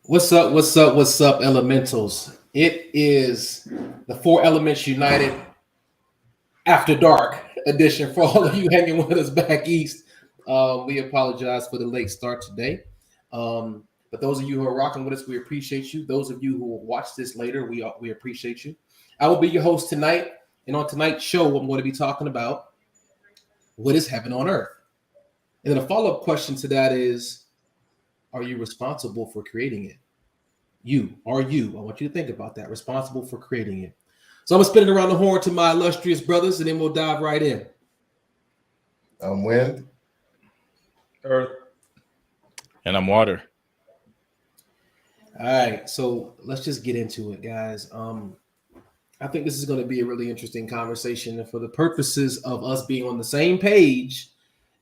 What's up? What's up? What's up, elementals? It is the Four Elements United After Dark edition for all of you hanging with us back east. We apologize for the late start today. But those of you who are rocking with us, we appreciate you. Those of you who will watch this later, we appreciate you. I will be your host tonight. And on tonight's show, I'm going to be talking about what is heaven on earth. And then a follow-up question to that is, are you responsible for creating it? I want you to think about that. Responsible for creating it. So I'm going to spin it around the horn to my illustrious brothers, and then we'll dive right in. I'm wind. Earth. And I'm water. All right. So let's just get into it, guys. I think this is going to be a really interesting conversation. And for the purposes of us being on the same page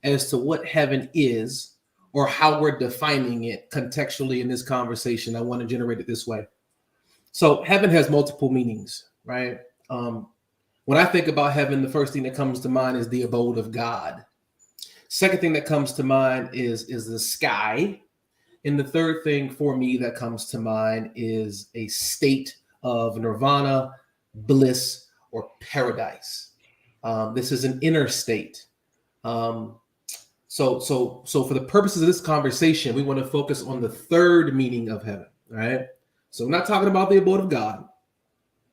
as to what heaven is, or how we're defining it contextually in this conversation, I want to generate it this way. So heaven has multiple meanings, right? When I think about heaven, the first thing that comes to mind is the abode of God. Second thing that comes to mind is the sky. And the third thing for me that comes to mind is a state of nirvana, bliss, or paradise. This is an inner state. So for the purposes of this conversation, we want to focus on the third meaning of heaven, right? So we're not talking about the abode of God.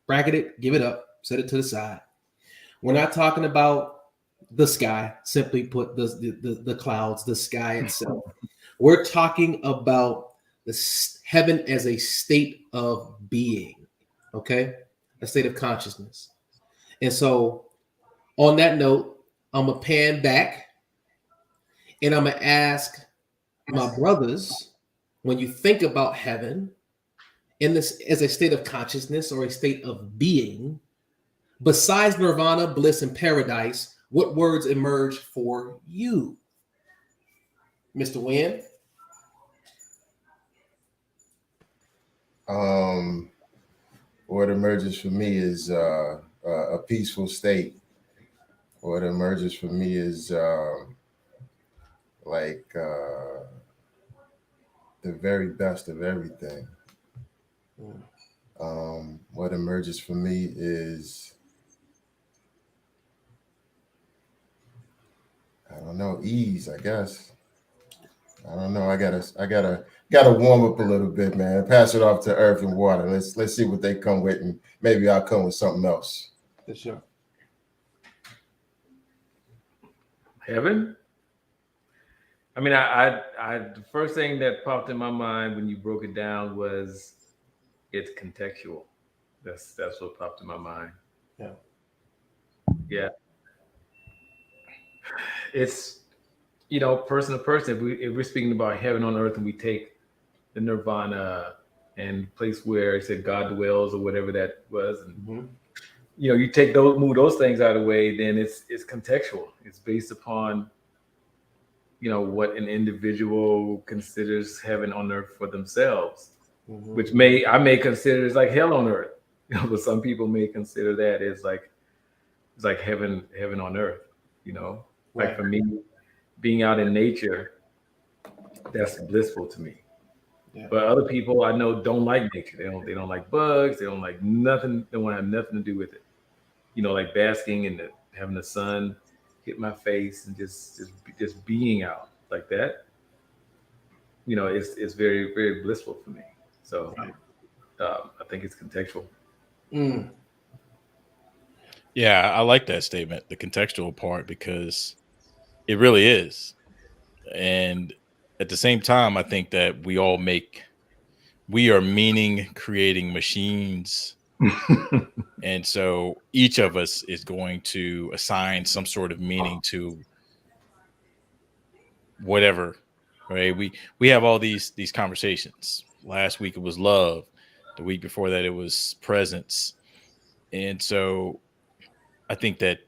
Bracket it, give it up, set it to the side. We're not talking about the sky, simply put, the clouds, the sky itself. We're talking about heaven as a state of being, okay? A state of consciousness. And so on that note, I'm going to pan back. And I'm going to ask my brothers, when you think about heaven in this as a state of consciousness or a state of being, besides nirvana, bliss, and paradise, what words emerge for you? Mr. Wynn? What emerges for me is a peaceful state. What emerges for me is the very best of everything. What emerges for me is, I don't know, ease, I guess. I don't know. I gotta warm up a little bit, man. Pass it off to earth and water. Let's see what they come with, and maybe I'll come with something else. For sure. Heaven? I mean, I the first thing that popped in my mind when you broke it down was it's contextual. That's what popped in my mind. Yeah. It's, person to person. If we're speaking about heaven on earth and we take the nirvana and place where it said God dwells or whatever that was, and you take move those things out of the way, then it's contextual. It's based upon what an individual considers heaven on earth for themselves, which I may consider as like hell on earth, but some people may consider that as like it's like heaven on earth, Right. Like for me, being out in nature, that's blissful to me. Yeah. But other people I know don't like nature. They don't like bugs. They don't like nothing. They want to have nothing to do with it. Like basking and having the sun hit my face and just being out like that. It's very, very blissful for me. So I think it's contextual. Yeah, I like that statement, the contextual part, because it really is. And at the same time, I think that we are meaning creating machines. And so each of us is going to assign some sort of meaning to whatever, right? We have all these conversations. Last week it was love. The week before that it was presence. And so I think that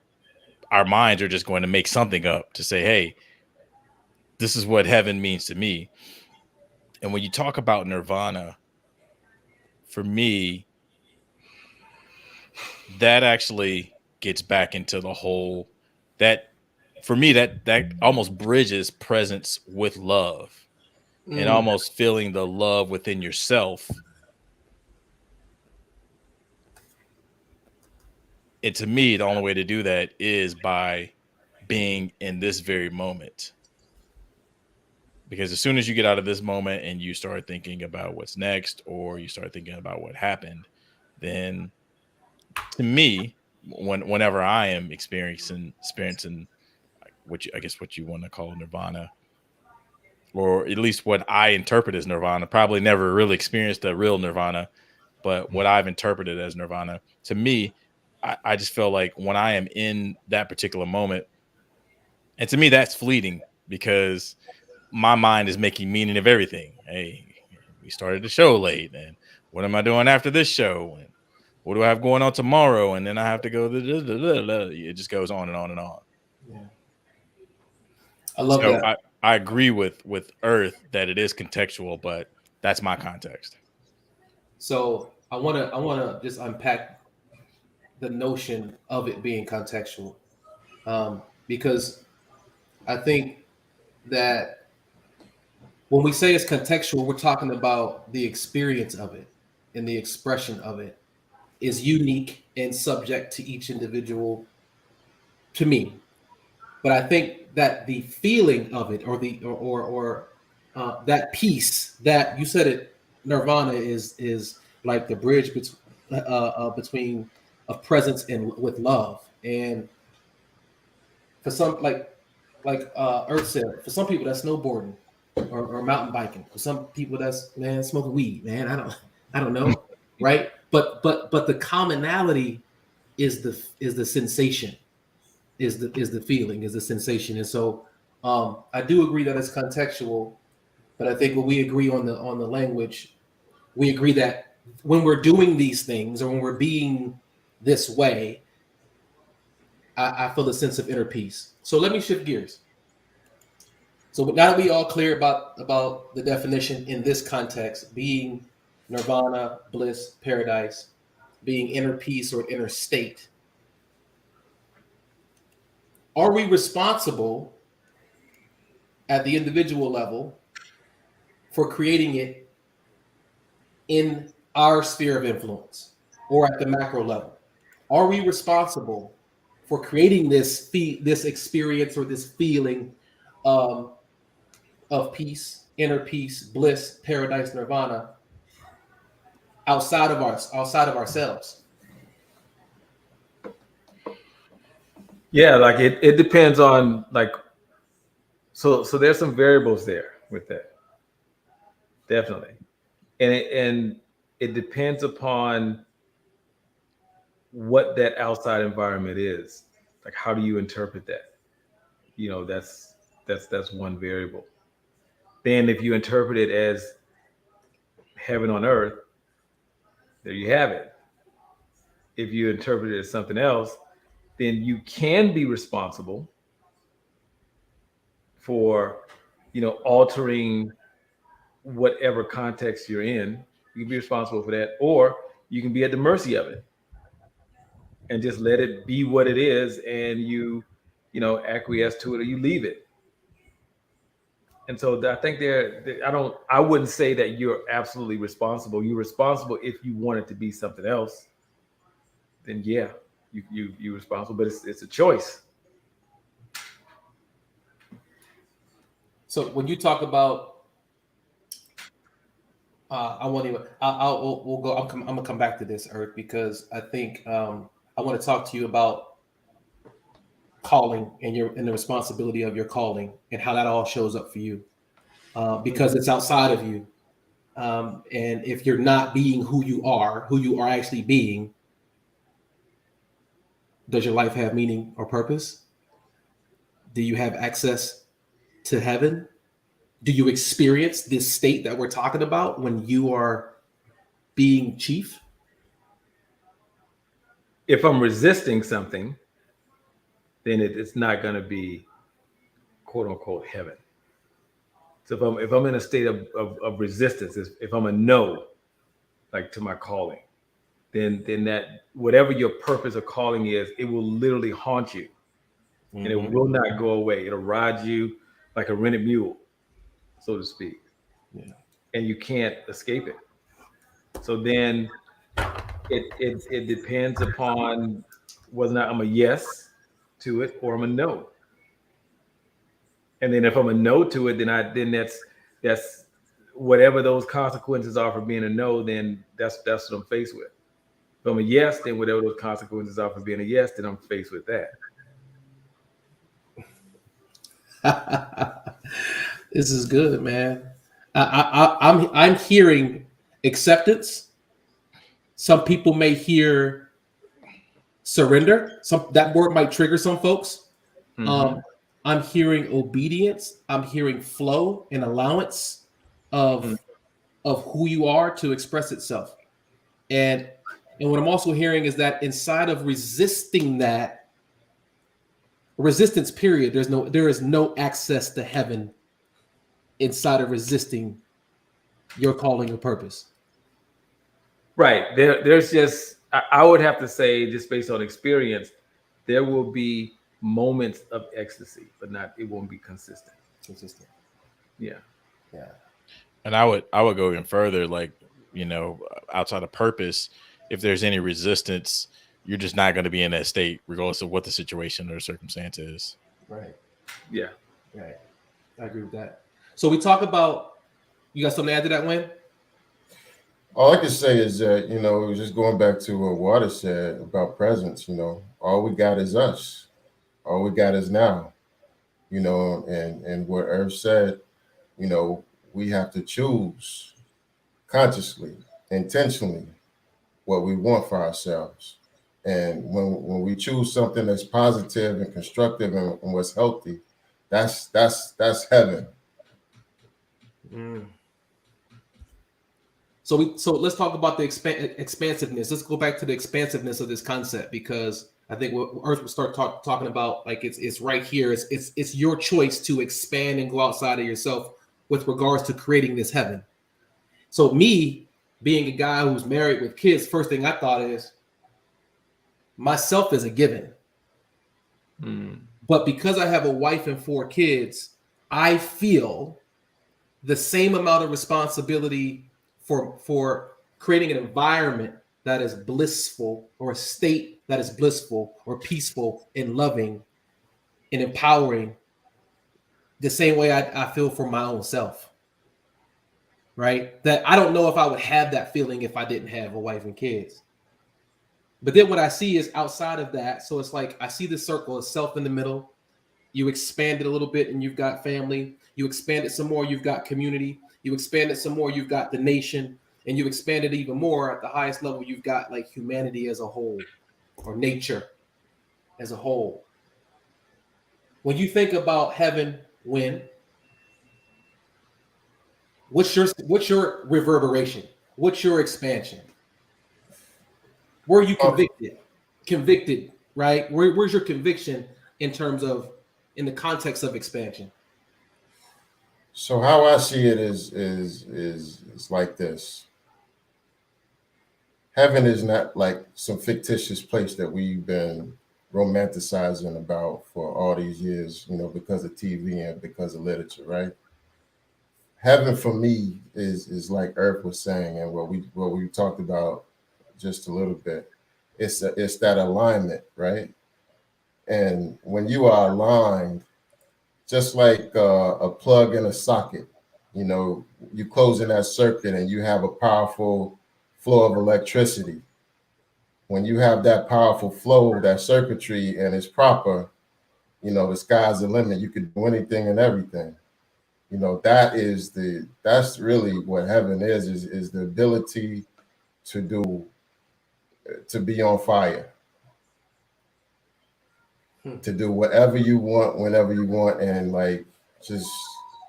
our minds are just going to make something up to say, hey, this is what heaven means to me. And when you talk about nirvana, for me, that actually gets back into the whole that for me, that almost bridges presence with love. and almost feeling the love within yourself. And to me, the only way to do that is by being in this very moment. Because as soon as you get out of this moment and you start thinking about what's next, or you start thinking about what happened, then to me, whenever I am experiencing what you want to call nirvana, or at least what I interpret as nirvana, probably never really experienced a real nirvana, but what I've interpreted as nirvana, to me, I just feel like when I am in that particular moment, and to me, that's fleeting because my mind is making meaning of everything. Hey, we started the show late, and what am I doing after this show? And what do I have going on tomorrow? And then I have to go. It just goes on and on and on. Yeah. I love So that. I agree with Earth that it is contextual, but that's my context. So I wanna just unpack the notion of it being contextual, because I think that when we say it's contextual, we're talking about the experience of it and the expression of it is unique and subject to each individual, to me. But I think that the feeling of it, or that piece that you said it, nirvana is like the bridge between of presence and with love. And for some, Earth said, for some people that's snowboarding or mountain biking. For some people that's smoking weed. Man, I don't know, right? But the commonality is the sensation, is the feeling, is the sensation. And so I do agree that it's contextual, but I think when we agree on the language, we agree that when we're doing these things or when we're being this way, I feel a sense of inner peace. So let me shift gears. So now that we all clear about the definition in this context, being nirvana, bliss, paradise, being inner peace or inner state, are we responsible at the individual level for creating it in our sphere of influence or at the macro level? Are we responsible for creating this experience or this feeling of peace, inner peace, bliss, paradise, nirvana outside of ourselves? Yeah, like it depends on so there's some variables there with that. Definitely. And it depends upon what that outside environment is. Like, how do you interpret that? That's one variable. Then if you interpret it as heaven on earth, there you have it. If you interpret it as something else, then you can be responsible for, altering whatever context you're in. You can be responsible for that, or you can be at the mercy of it and just let it be what it is, and acquiesce to it, or you leave it. And so I think I wouldn't say that you're absolutely responsible. You're responsible if you want it to be something else. Then yeah, you're responsible, but it's a choice. So when you talk about, we'll go. I'm gonna come back to this, Earth, because I think I want to talk to you about calling and the responsibility of your calling and how that all shows up for you, because it's outside of you. And if you're not being who you are actually being, does your life have meaning or purpose? Do you have access to heaven? Do you experience this state that we're talking about when you are being chief? If I'm resisting something, then it's not going to be quote unquote heaven. So if I'm in a state of resistance, if I'm a no, like to my calling, then that whatever your purpose or calling is, it will literally haunt you, mm-hmm. and it will not go away. It'll ride you like a rented mule, so to speak. and you can't escape it. So then it depends upon whether or not I'm a yes to it or I'm a no. And then if I'm a no to it, then that's whatever those consequences are for being a no, then that's what I'm faced with. If I'm a yes, then whatever those consequences are for being a yes, then I'm faced with that. This is good, man. I'm hearing acceptance. Some people may hear surrender. That word might trigger some folks. Mm-hmm. I'm hearing obedience. I'm hearing flow and allowance of who you are to express itself. And what I'm also hearing is that inside of resisting that resistance period, there is no access to heaven inside of resisting your calling or purpose. Right. There's just, I would have to say, just based on experience, there will be moments of ecstasy, but it won't be consistent. Yeah. Yeah. And I would go even further, like, outside of purpose, if there's any resistance, you're just not going to be in that state, regardless of what the situation or circumstance is. Right. Yeah. Right. I agree with that. So we talk about, you got something to add to that, Wayne? All I can say is that, just going back to what Water said about presence, all we got is us. All we got is now, and what Irv said, we have to choose consciously, intentionally, what we want for ourselves. And when we choose something that's positive and constructive and what's healthy, that's heaven. So let's talk about the expansiveness. Let's go back to the expansiveness of this concept, because I think what Earth will start talking about, like it's right here. It's your choice to expand and go outside of yourself with regards to creating this heaven. So me being a guy who's married with kids, first thing I thought is myself is a given. But because I have a wife and 4 kids, I feel the same amount of responsibility for creating an environment that is blissful, or a state that is blissful or peaceful and loving and empowering, the same way I feel for my own self. Right? That I don't know if I would have that feeling if I didn't have a wife and kids. But then what I see is outside of that. So it's like I see the circle of self in the middle. You expand it a little bit and you've got family. You expand it some more, you've got community. You expand it some more, you've got the nation. And you expand it even more at the highest level, you've got like humanity as a whole, or nature as a whole. When you think about heaven, what's your reverberation? What's your expansion? Where are you convicted, right? Where's your conviction in the context of expansion? So how I see it is like this. Heaven is not like some fictitious place that we've been romanticizing about for all these years, because of TV and because of literature, right? Heaven for me is like Earth was saying, and what we talked about just a little bit. It's that alignment, right? And when you are aligned, just like a plug in a socket, you close in that circuit and you have a powerful flow of electricity. When you have that powerful flow, that circuitry, and it's proper, the sky's the limit. You could do anything and everything. That's really what heaven is the ability to be on fire, to do whatever you want, whenever you want. And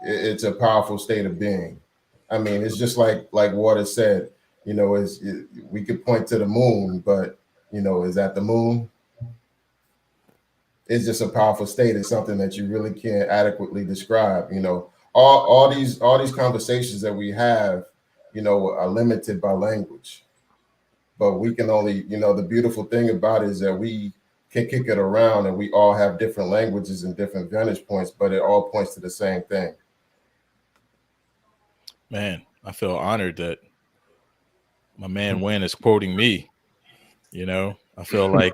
it's a powerful state of being. I mean, it's just like Water said, we could point to the moon, but is that the moon? It's just a powerful state. It's something that you really can't adequately describe. All these conversations that we have, are limited by language. But we can only, the beautiful thing about it is that we can kick it around, and we all have different languages and different vantage points, but it all points to the same thing. Man, I feel honored that my man Wynn is quoting me. You know, I feel like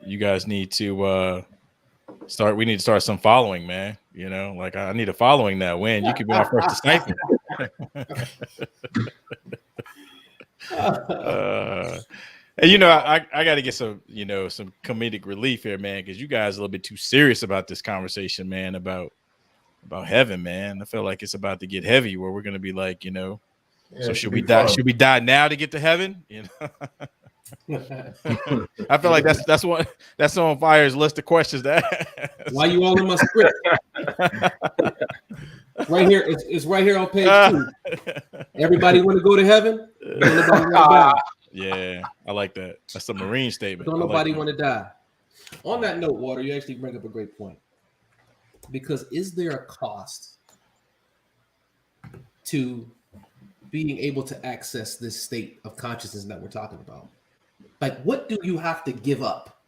you guys need to start. We need to start some following, man. You know, like I need a following now. Wynn, you could be my first disciple. And you know, I got to get some, you know, some comedic relief here, man, because you guys are a little bit too serious about this conversation, man, about heaven, man. I feel like it's about to get heavy, where we're gonna be like, you know, Yeah, so it should be we die? fun. Should we die now to get to heaven? You know, I feel like that's on Fire's list of questions. Why you all in my script? Right here, it's right here on page 2. Everybody want to go to heaven? Don't nobody want to die. Yeah, I like that. That's a Marine statement. Don't I like nobody that. want to die. On that note, Water, you actually bring up a great point. Because is there a cost to being able to access this state of consciousness that we're talking about? Like, what do you have to give up?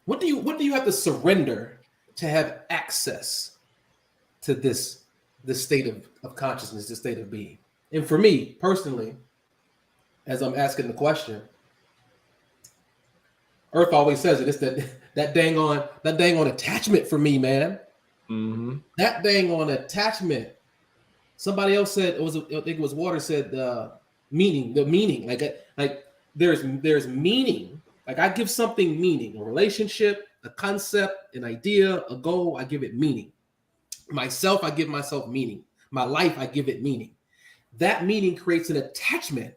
What do you have to surrender to have access to this state of consciousness, this state of being? And for me personally, as I'm asking the question, Earth always says it. It's that dang on attachment for me, man. Mm-hmm. That dang on attachment. Somebody else said I think it was Water said the meaning. Like there's meaning. Like I give something meaning, a relationship, a concept, an idea, a goal. I give it meaning. Myself, I give myself meaning. My life, I give it meaning. That meaning creates an attachment.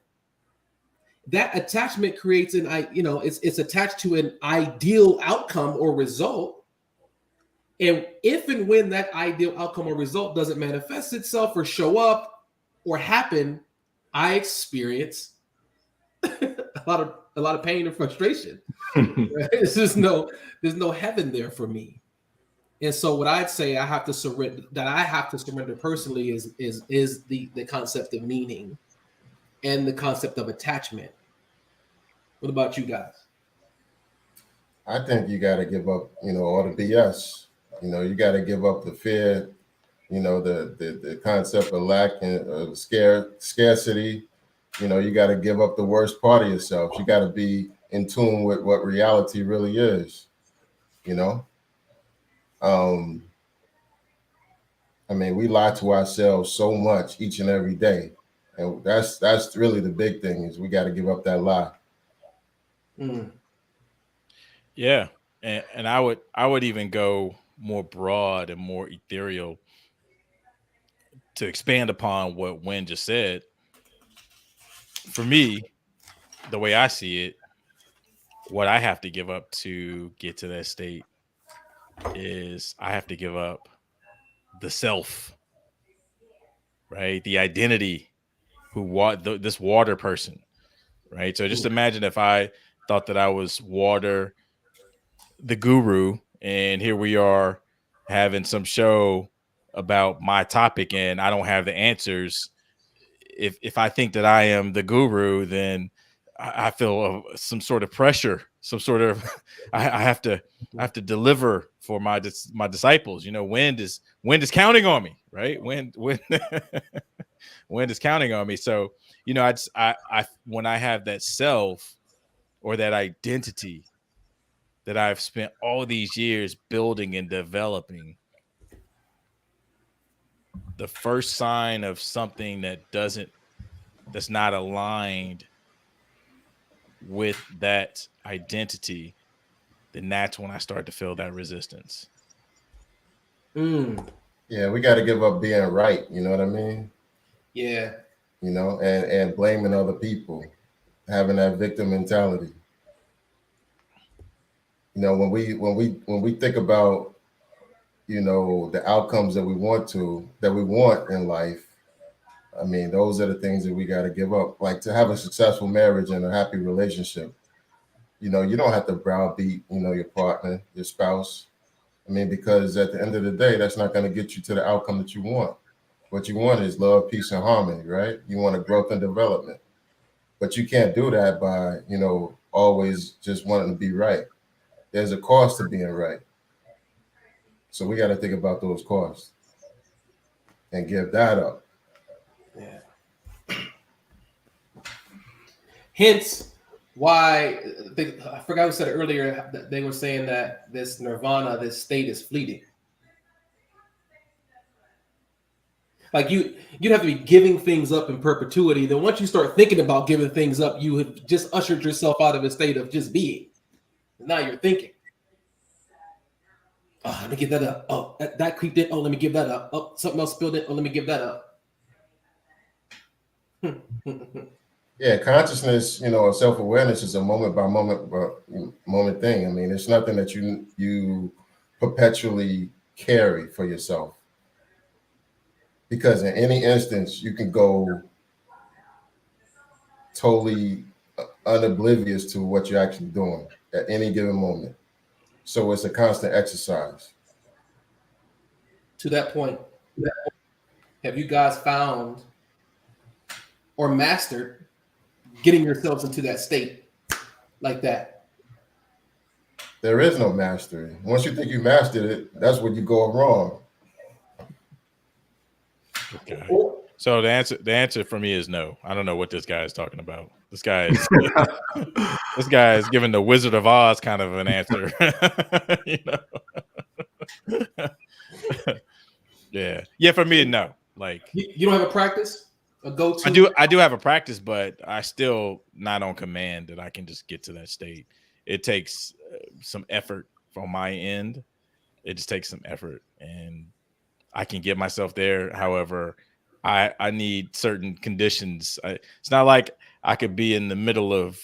That attachment creates it's attached to an ideal outcome or result. And if and when that ideal outcome or result doesn't manifest itself or show up or happen, I experience a lot of pain and frustration. Right? There's no heaven there for me. And so what I'd say I have to surrender personally is the concept of meaning and the concept of attachment. What about you guys? I think you got to give up, all the BS. You got to give up the fear, the concept of lack and scarcity. You got to give up the worst part of yourself. You got to be in tune with what reality really is. I mean, we lie to ourselves so much each and every day, and that's really the big thing is we got to give up that lie. Yeah, and I would even go more broad and more ethereal to expand upon what Wynn just said. For me, the way I see it, what I have to give up to get to that state is I have to give up the self, right? The identity, this water person, right? So just imagine if I thought that I was Water, the guru, and here we are having some show about my topic and I don't have the answers. If I think that I am the guru, then I feel some sort of pressure, some sort of I have to deliver for my disciples. Wind is counting on me, right? Wind is counting on me. So I when I have that self or that identity that I've spent all these years building and developing, the first sign of something that's not aligned with that identity, then that's when I start to feel that resistance. Yeah, we got to give up being right. You know what I mean? Yeah. And blaming other people, having that victim mentality. When we think about, the outcomes that we want in life, I mean, those are the things that we got to give up. Like to have a successful marriage and a happy relationship, you don't have to browbeat, your partner, your spouse. I mean, because at the end of the day, that's not going to get you to the outcome that you want. What you want is love, peace, and harmony, right? You want a growth and development. But you can't do that by, always just wanting to be right. There's a cost to being right. So we got to think about those costs. and give that up. Yeah. Hence, why I forgot who said it earlier. That they were saying that this nirvana, this state, is fleeting. Like you'd have to be giving things up in perpetuity. Then once you start thinking about giving things up, you have just ushered yourself out of a state of just being. Now you're thinking. Oh, let me give that up. Oh, that creeped in. Oh, let me give that up. Oh, something else spilled in. Oh, let me give that up. Yeah, consciousness, or self-awareness is a moment by moment thing. I mean, it's nothing that you perpetually carry for yourself. Because in any instance, you can go totally unoblivious to what you're actually doing at any given moment. So it's a constant exercise. To that point, have you guys found or mastered getting yourselves into that state like that? There is no mastery. Once you think you mastered it, that's where you go wrong. Okay. So the answer for me is no. I don't know what this guy is talking about. This guy is giving the Wizard of Oz kind of an answer. Yeah. For me, no. Like you don't have a practice, a go-to. I do have a practice, but I still not on command that I can just get to that state. It takes some effort from my end. It just takes some effort, and I can get myself there. However, I need certain conditions. It's not like I could be in the middle of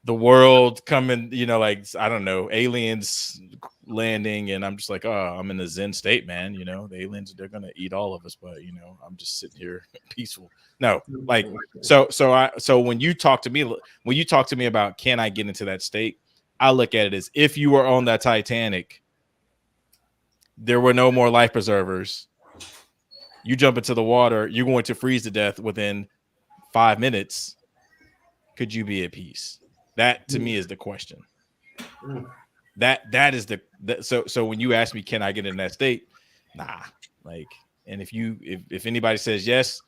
the world coming, like, I don't know, aliens landing, and I'm just like, oh, I'm in a Zen state, man. The aliens, they're gonna eat all of us, but I'm just sitting here peaceful. No, like, so when you talk to me about can I get into that state, I look at it as if you were on that Titanic, there were no more life preservers. You jump into the water, you're going to freeze to death within 5 minutes. Could you be at peace? That to me is the question. That is so when you ask me, can I get in that state? Nah. Like, and if anybody says yes,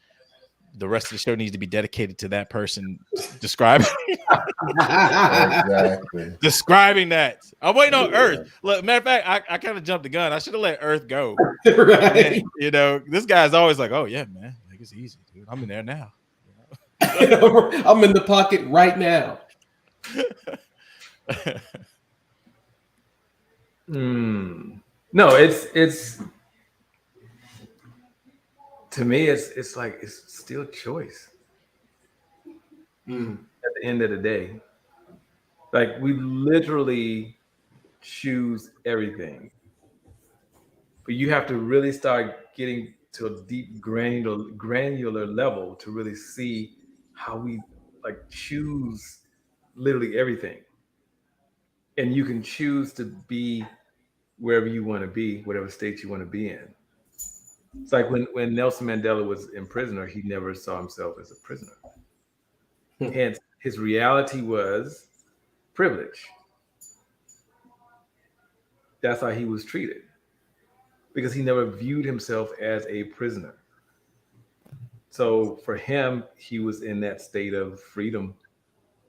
the rest of the show needs to be dedicated to that person describing Exactly. describing that. I'm waiting on Earth. Look, matter of fact, I kind of jumped the gun. I should have let Earth go. Right. And, this guy's always like, oh yeah, man, like it's easy, dude. I'm in there now. I'm in the pocket right now. No, it's to me, it's like it's still choice. At the end of the day, like we literally choose everything, but you have to really start getting to a deep granular level to really see how we like choose literally everything. And you can choose to be wherever you want to be, whatever state you want to be in. It's like when Nelson Mandela was in prison, he never saw himself as a prisoner. Hence, his reality was privilege. That's how he was treated, because he never viewed himself as a prisoner. So for him, he was in that state of freedom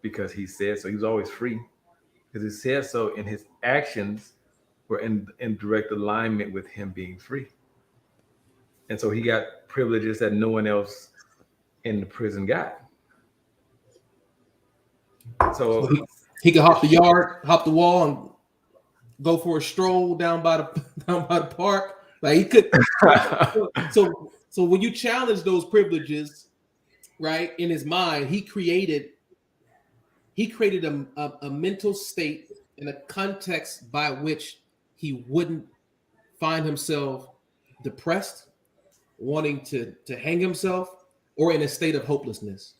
because he said so. He was always free because he said so, and his actions were in direct alignment with him being free. And so he got privileges that no one else in the prison got. So he could hop the yard, hop the wall, and go for a stroll down by the park. Like he could. So when you challenge those privileges, right, in his mind, he created a mental state in a context by which he wouldn't find himself depressed, wanting to hang himself, or in a state of hopelessness.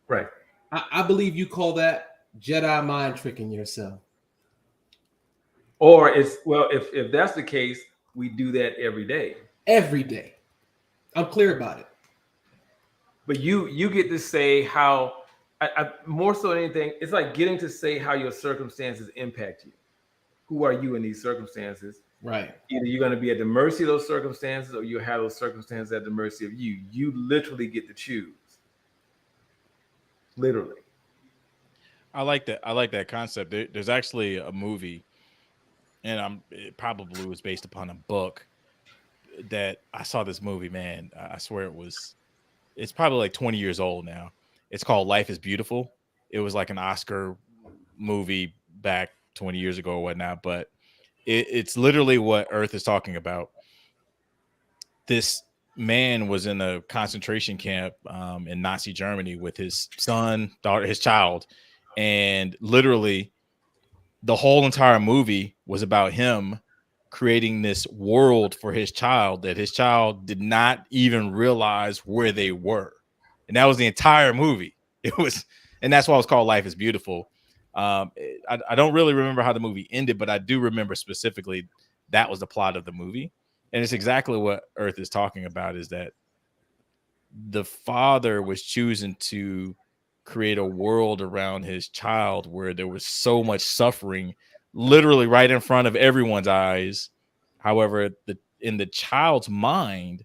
Right. I believe you call that Jedi mind tricking yourself. Or if that's the case, we do that every day. Every day. I'm clear about it. But you get to say how, I more so than anything, it's like getting to say how your circumstances impact you. Who are you in these circumstances? Right. Either you're going to be at the mercy of those circumstances, or you have those circumstances at the mercy of you. You literally get to choose. Literally. I like that. I like that concept. There's actually a movie, and it probably was based upon a book that I saw. This movie, man, I swear it's probably like 20 years old now. It's called Life is Beautiful. It was like an Oscar movie back 20 years ago or whatnot, but it's literally what Earth is talking about. This man was in a concentration camp in Nazi Germany with his son, daughter, his child, and literally the whole entire movie was about him creating this world for his child that his child did not even realize where they were. And that was the entire movie. It was, and that's why it's called Life is Beautiful. I don't really remember how the movie ended, but I do remember specifically that was the plot of the movie. And it's exactly what Earth is talking about, is that the father was choosing to create a world around his child where there was so much suffering literally right in front of everyone's eyes. However, in the child's mind,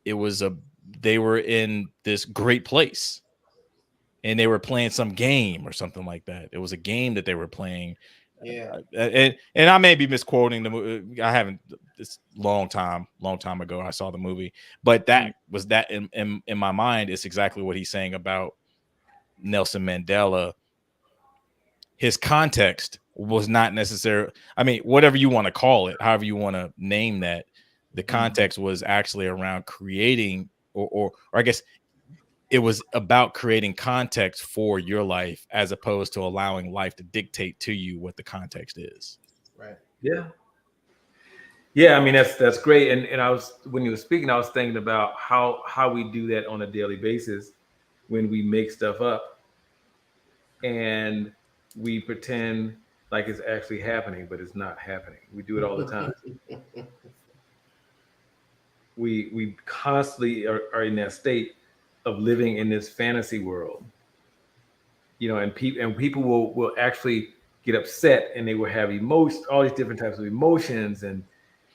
they were in this great place and they were playing some game or something like that. It was a game that they were playing. Yeah. And I may be misquoting the movie. I haven't. It's long time ago I saw the movie, but that was that in my mind. It's exactly what he's saying about Nelson Mandela. His context was not necessary. I mean, whatever you want to call it, however you want to name that, the context was actually around creating, or I guess it was about creating context for your life as opposed to allowing life to dictate to you what the context is. Right. Yeah. Yeah, I mean that's great. And I was, when you were speaking, I was thinking about how we do that on a daily basis when we make stuff up and we pretend like it's actually happening, but it's not happening. We do it all the time. We constantly are in that state of living in this fantasy world, and people will actually get upset, and they will have emotions, all these different types of emotions, and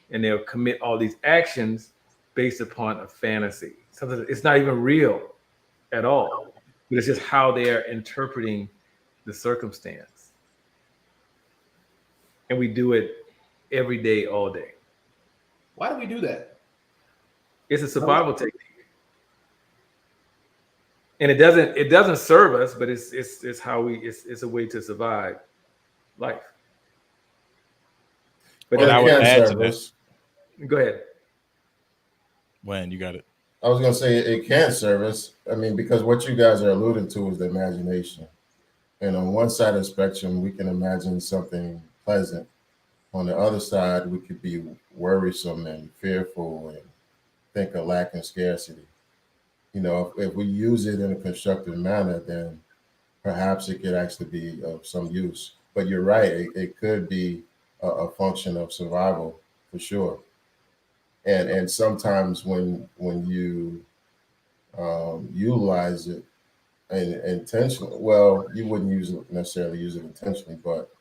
they'll commit all these actions based upon a fantasy. Something it's not even real at all, but it's just how they are interpreting the circumstance. And we do it every day, all day. Why do we do that? It's a survival technique. And it doesn't serve us, but it's how it's a way to survive life. But Well, I it would can add to serve that. us. Go ahead. When you got it. I was going to say it can serve us. I mean, because what you guys are alluding to is the imagination. And on one side of the spectrum, we can imagine something pleasant. On the other side, we could be worrisome and fearful and think of lack and scarcity. If we use it in a constructive manner, then perhaps it could actually be of some use. But you're right, it could be a function of survival for sure. And sometimes when you utilize it and intentionally, well, you wouldn't necessarily use it intentionally, but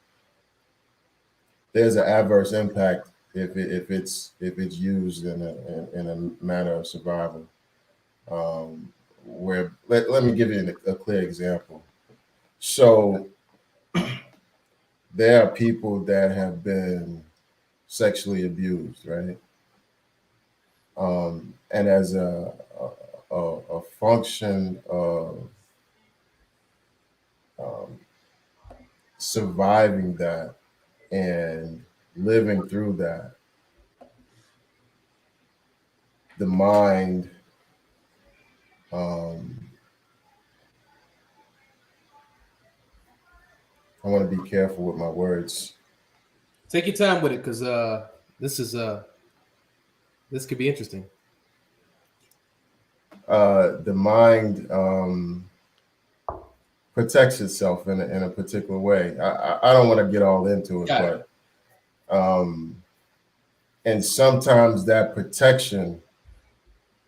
there's an adverse impact if it's used in a manner of survival. Where let me give you a clear example. So there are people that have been sexually abused, right? And as a function of surviving that and living through that, the mind I want to be careful with my words. Take your time with it, because this could be interesting. The mind protects itself in a particular way. I don't want to get all into it, but and sometimes that protection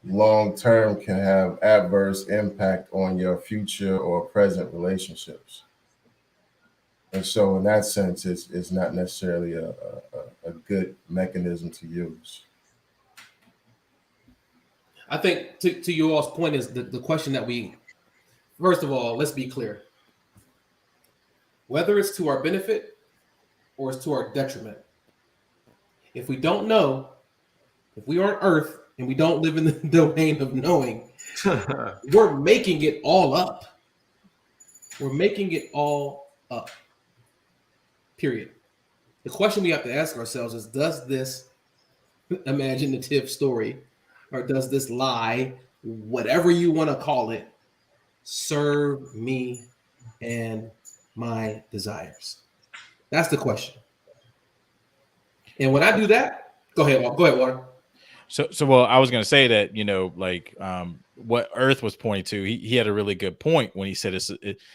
long term can have adverse impact on your future or present relationships. And so in that sense, it's not necessarily a good mechanism to use. I think to you all's point is the question that we, first of all, let's be clear. Whether it's to our benefit or it's to our detriment, if we don't know, if we are on earth and we don't live in the domain of knowing, we're making it all up. We're making it all up. Period. The question we have to ask ourselves is, does this imaginative story, or does this lie, whatever you want to call it, serve me and my desires? That's the question. And when I do that, go ahead, Water. So well, I was going to say that, like what Earth was pointing to, he had a really good point when he said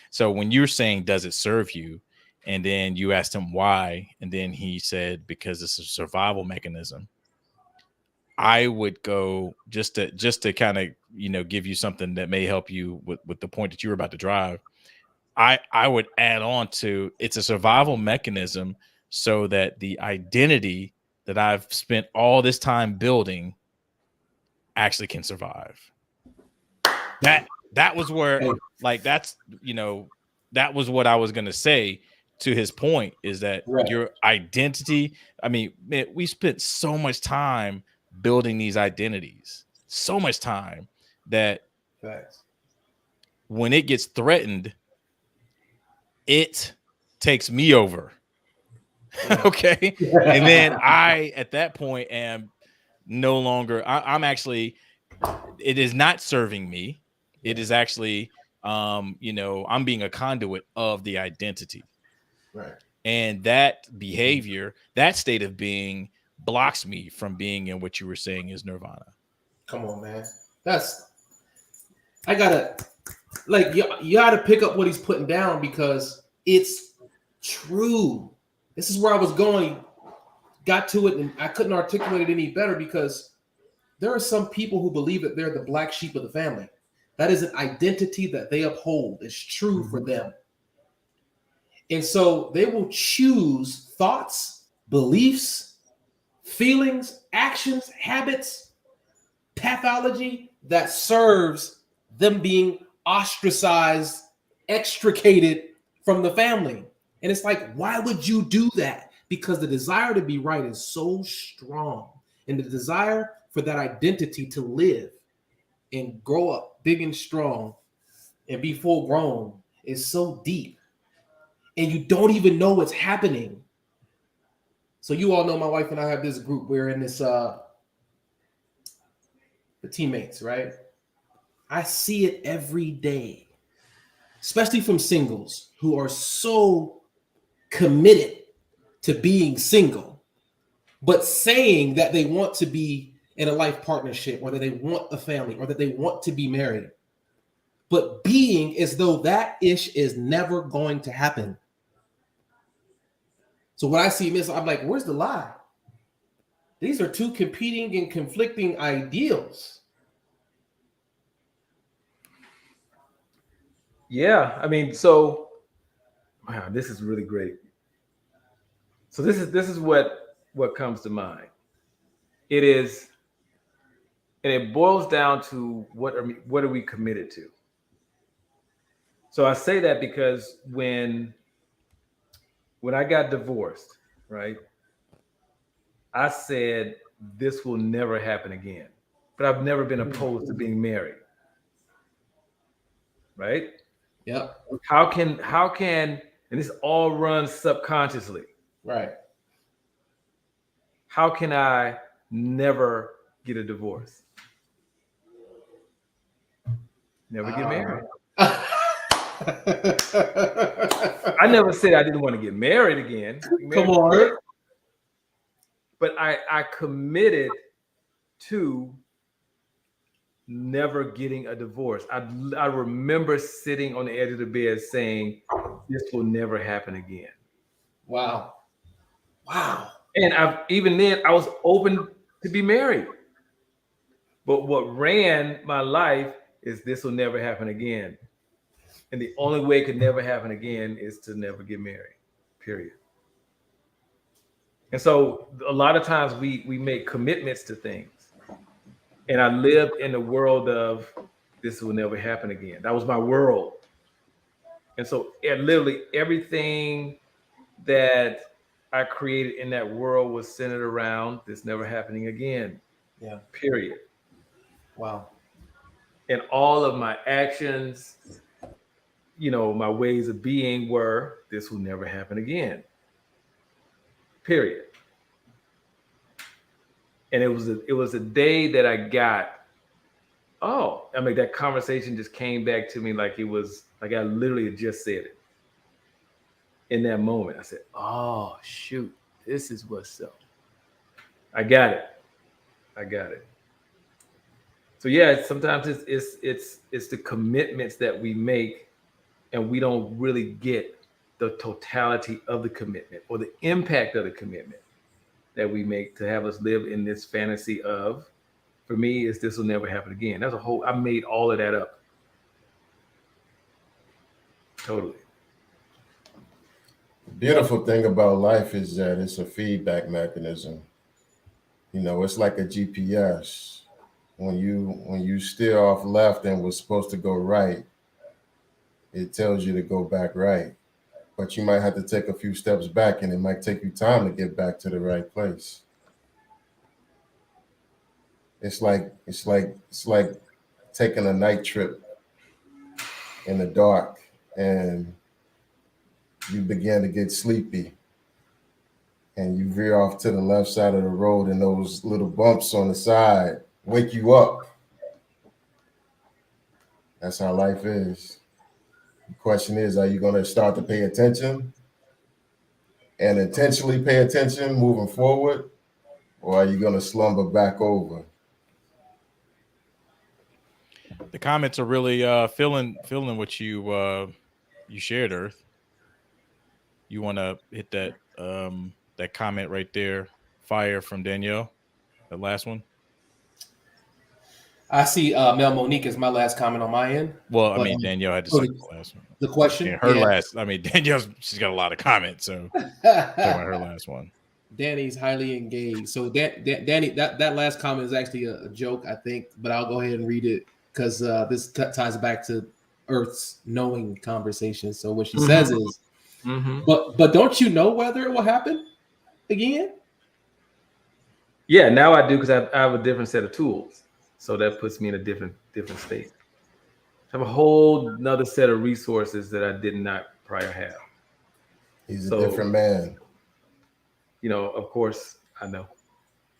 so when you're saying, does it serve you? And then you asked him why. And then he said, because it's a survival mechanism. I would go just to kind of, give you something that may help you with the point that you were about to drive. I would add on to, it's a survival mechanism so that the identity that I've spent all this time building actually can survive. That was where, like, that's, that was what I was going to say to his point, is that your identity. I mean, man, we spent so much time building these identities, so much time that when it gets threatened, it takes me over. Okay. And then I, at that point, am no longer, I'm actually, it is not serving me. It is actually, I'm being a conduit of the identity. Right. And that behavior, that state of being, blocks me from being in what you were saying is nirvana. Come on, man. I gotta, like, you gotta pick up what he's putting down, because it's true. This is where I was going, got to it, and I couldn't articulate it any better, because there are some people who believe that they're the black sheep of the family. That is an identity that they uphold. It's true for them. And so they will choose thoughts, beliefs, feelings, actions, habits, pathology that serves them being ostracized, extricated from the family. And it's like, why would you do that? Because the desire to be right is so strong. And the desire for that identity to live and grow up big and strong and be full grown is so deep. And you don't even know what's happening. So you all know my wife and I have this group. We're in this, the teammates, right? I see it every day, especially from singles who are so committed to being single, but saying that they want to be in a life partnership, or that they want a family, or that they want to be married, but being as though that ish is never going to happen. So when I see this, I'm like, where's the lie? These are two competing and conflicting ideals. Yeah, I mean, so wow, this is really great. So this is what comes to mind. It is, and it boils down to what are we committed to? So I say that because when I got divorced, right, I said this will never happen again. But I've never been opposed to being married. Right? Yep. How can, and this all runs subconsciously. Right. How can I never get a divorce? Never get married. I never said I didn't want to get married again. Come on. But I committed to never getting a divorce. I remember sitting on the edge of the bed saying, this will never happen again. Wow. And even then, I was open to be married. But what ran my life is this will never happen again. And the only way it could never happen again is to never get married. period. And so a lot of times we make commitments to things. And I lived in the world of this will never happen again. That was my world. And so literally everything that I created in that world was centered around this never happening again. Yeah. Period. Wow. And all of my actions, my ways of being were this will never happen again. Period. And it was a day that I got, that conversation just came back to me like it was like I literally had just said it. In that moment, I said, oh shoot, this is what's up. I got it. So yeah, sometimes it's the commitments that we make, and we don't really get the totality of the commitment or the impact of the commitment that we make to have us live in this fantasy of, for me, is this will never happen again. That's I made all of that up. Totally. The beautiful thing about life is that it's a feedback mechanism. It's like a GPS. When you steer off left and was supposed to go right, it tells you to go back right. But you might have to take a few steps back, and it might take you time to get back to the right place. It's like taking a night trip in the dark, and you begin to get sleepy, and you veer off to the left side of the road, and those little bumps on the side wake you up. That's how life is. The question is, are you going to start to pay attention and intentionally pay attention moving forward, or are you going to slumber back over? The comments are really feeling what you shared, Earth. You want to hit that that comment right there, fire from Danielle, the last one. I see Mel Monique is my last comment on my end. Well, I mean, Danielle had to say the last one. The question? Her last. I mean, she's got a lot of comments, so talk about her last one. Danny's highly engaged. So Danny, that last comment is actually a joke, I think, but I'll go ahead and read it because this ties back to Earth's knowing conversation. So what she says is, but don't you know whether it will happen again? Yeah, now I do, because I have a different set of tools. So that puts me in a different state. I have a whole another set of resources that I did not prior have. He's a different man. Of course, I know.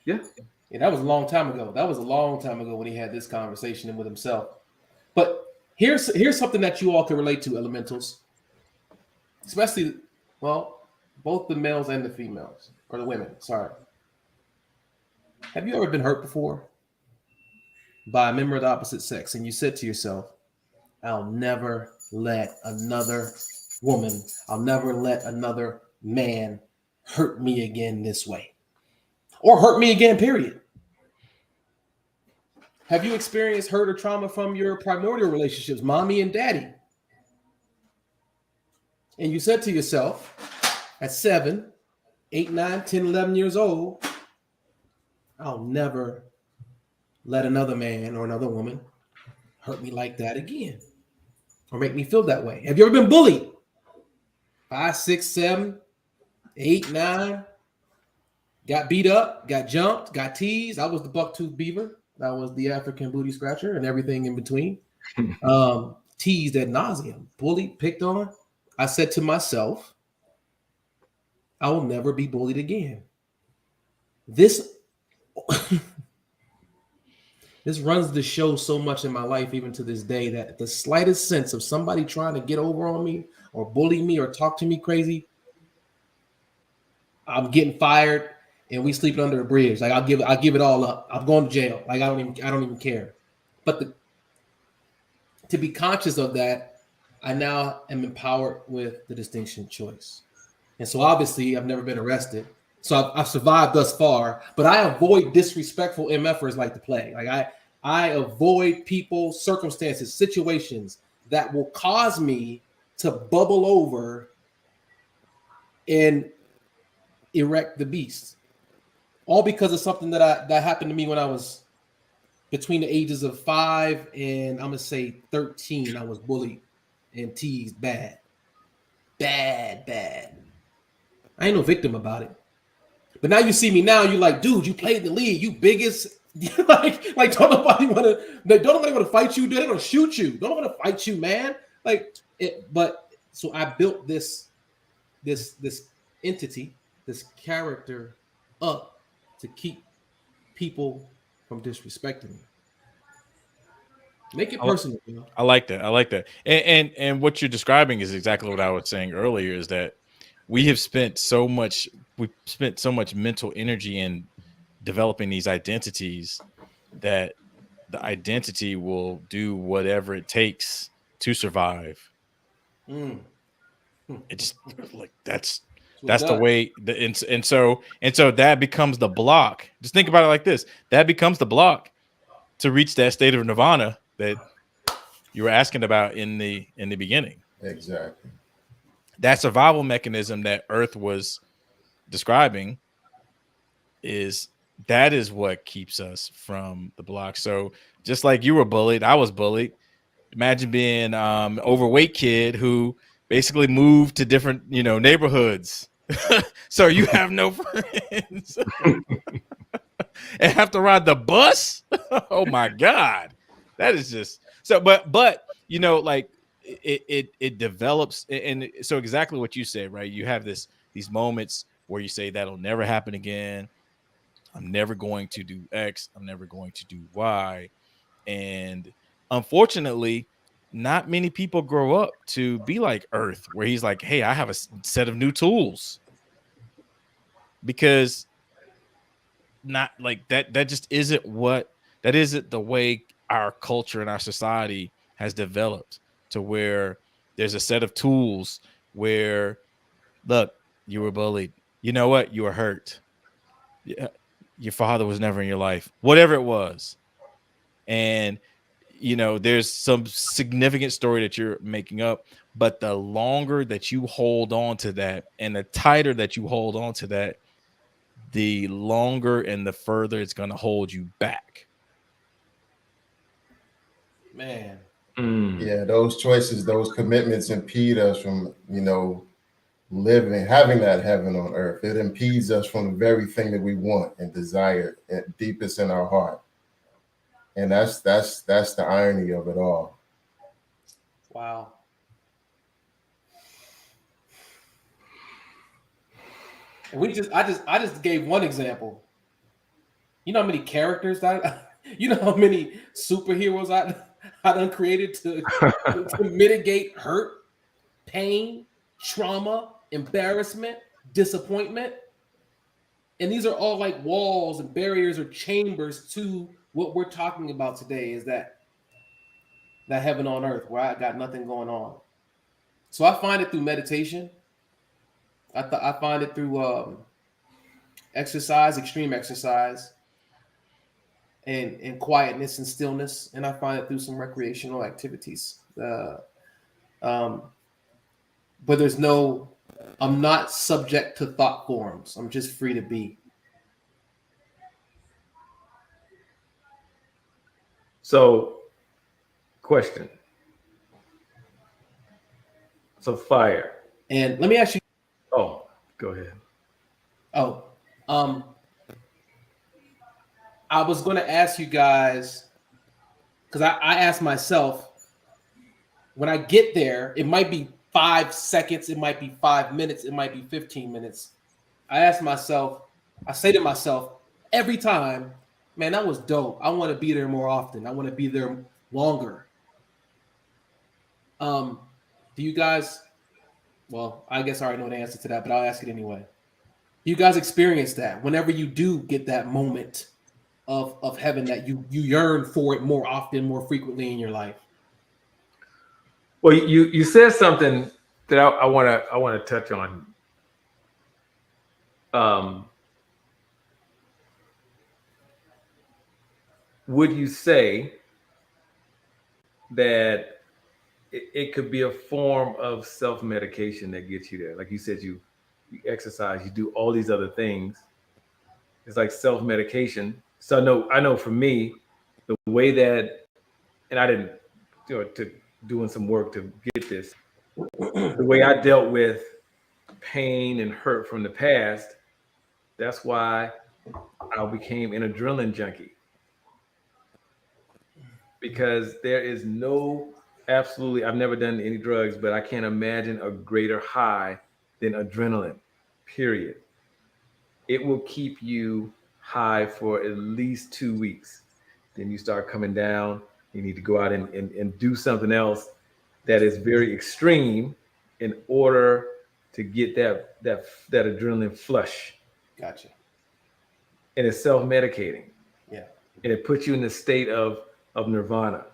Yeah, that was a long time ago. That was a long time ago when he had this conversation with himself. But here's something that you all can relate to, elementals. Especially, both the males and the females, or the women, sorry. Have you ever been hurt before by a member of the opposite sex, and you said to yourself, I'll never let another woman, I'll never let another man hurt me again this way, or hurt me again, period? Have you experienced hurt or trauma from your primordial relationships, mommy and daddy? And you said to yourself at 7, 8, 9, 10, 11 years old, I'll never let another man or another woman hurt me like that again, or make me feel that way. Have you ever been bullied? 5, 6, 7, 8, 9, got beat up, got jumped, got teased. I was the buck-toothed beaver. I was the African booty scratcher and everything in between. Teased ad nauseum, bullied, picked on. I said to myself, I will never be bullied again. This runs the show so much in my life, even to this day, that the slightest sense of somebody trying to get over on me or bully me or talk to me crazy, I'm getting fired and we sleeping under a bridge. Like I'll give it all up. I'm going to jail. Like I don't even care. But to be conscious of that, I now am empowered with the distinction choice. And so obviously I've never been arrested. So I've survived thus far, but I avoid disrespectful MFers like the plague. Like I avoid people, circumstances, situations that will cause me to bubble over and erect the beast. All because of something that happened to me when I was between the ages of 5 and I'm gonna say 13. I was bullied and teased bad. I ain't no victim about it. But now you see me now, you're like, dude, you played in the league, you biggest like don't nobody want to fight you, dude. They're gonna shoot you. Don't want to fight you, man. Like it, but so I built this entity, this character up to keep people from disrespecting me. Make it personal, you know? I like that. I like that. And what you're describing is exactly what I was saying earlier, is that we've spent so much mental energy in developing these identities that the identity will do whatever it takes to survive. It's like that's the way. And so that becomes the block. Just think about it like this: that becomes the block to reach that state of nirvana that you were asking about in the beginning. Exactly. That survival mechanism that Earth was describing is what keeps us from the block. So just like you were bullied, I was bullied. Imagine being overweight kid who basically moved to different, neighborhoods. So you have no friends and have to ride the bus. Oh my God. That is just so, but like it develops. And so exactly what you said, right? You have these moments where you say that'll never happen again. I'm never going to do X. I'm never going to do Y. And unfortunately, not many people grow up to be like Earth, where he's like, hey, I have a set of new tools. Because not like that just isn't the way our culture and our society has developed, to where there's a set of tools where, look, you were bullied. You know what? You were hurt. Yeah, your father was never in your life, whatever it was. And there's some significant story that you're making up, but the longer that you hold on to that and the tighter that you hold on to that, the longer and the further it's going to hold you back. Man. Yeah, those choices, those commitments impede us from, having that heaven on earth. It impedes us from the very thing that we want and desire at deepest in our heart. And that's the irony of it all. Wow. And I just gave one example. You know how many characters you know how many superheroes I done created to mitigate hurt, pain, trauma, embarrassment, disappointment. And these are all like walls and barriers or chambers to what we're talking about today, is that heaven on earth where I got nothing going on. So I find it through meditation. I find it through exercise, extreme exercise, and quietness and stillness. And I find it through some recreational activities. But I'm not subject to thought forms. I'm just free to be. So, question. So fire. And let me ask you. Oh, go ahead. Oh, I was going to ask you guys, because I asked myself, when I get there, it might be 5 seconds, it might be 5 minutes, it might be 15 minutes. I say to myself every time, man, that was dope. I want to be there more often. I want to be there longer. Do you guys, well, I guess I already know the answer to that, but I'll ask it anyway. Do you guys experience that whenever you do get that moment of heaven, that you yearn for it more often, more frequently in your life? Well, you said something that I want to touch on. Would you say that it could be a form of self-medication that gets you there? Like you said, you you exercise, you do all these other things. It's like self-medication. So I know for me, the way that, and I didn't, to doing some work to get this, the way I dealt with pain and hurt from the past, that's why I became an adrenaline junkie. Because there is absolutely, I've never done any drugs, but I can't imagine a greater high than adrenaline, period. It will keep you high for at least 2 weeks. Then you start coming down. You need to go out and do something else that is very extreme in order to get that adrenaline flush. Gotcha. And it's self-medicating. Yeah. And it puts you in the state of nirvana.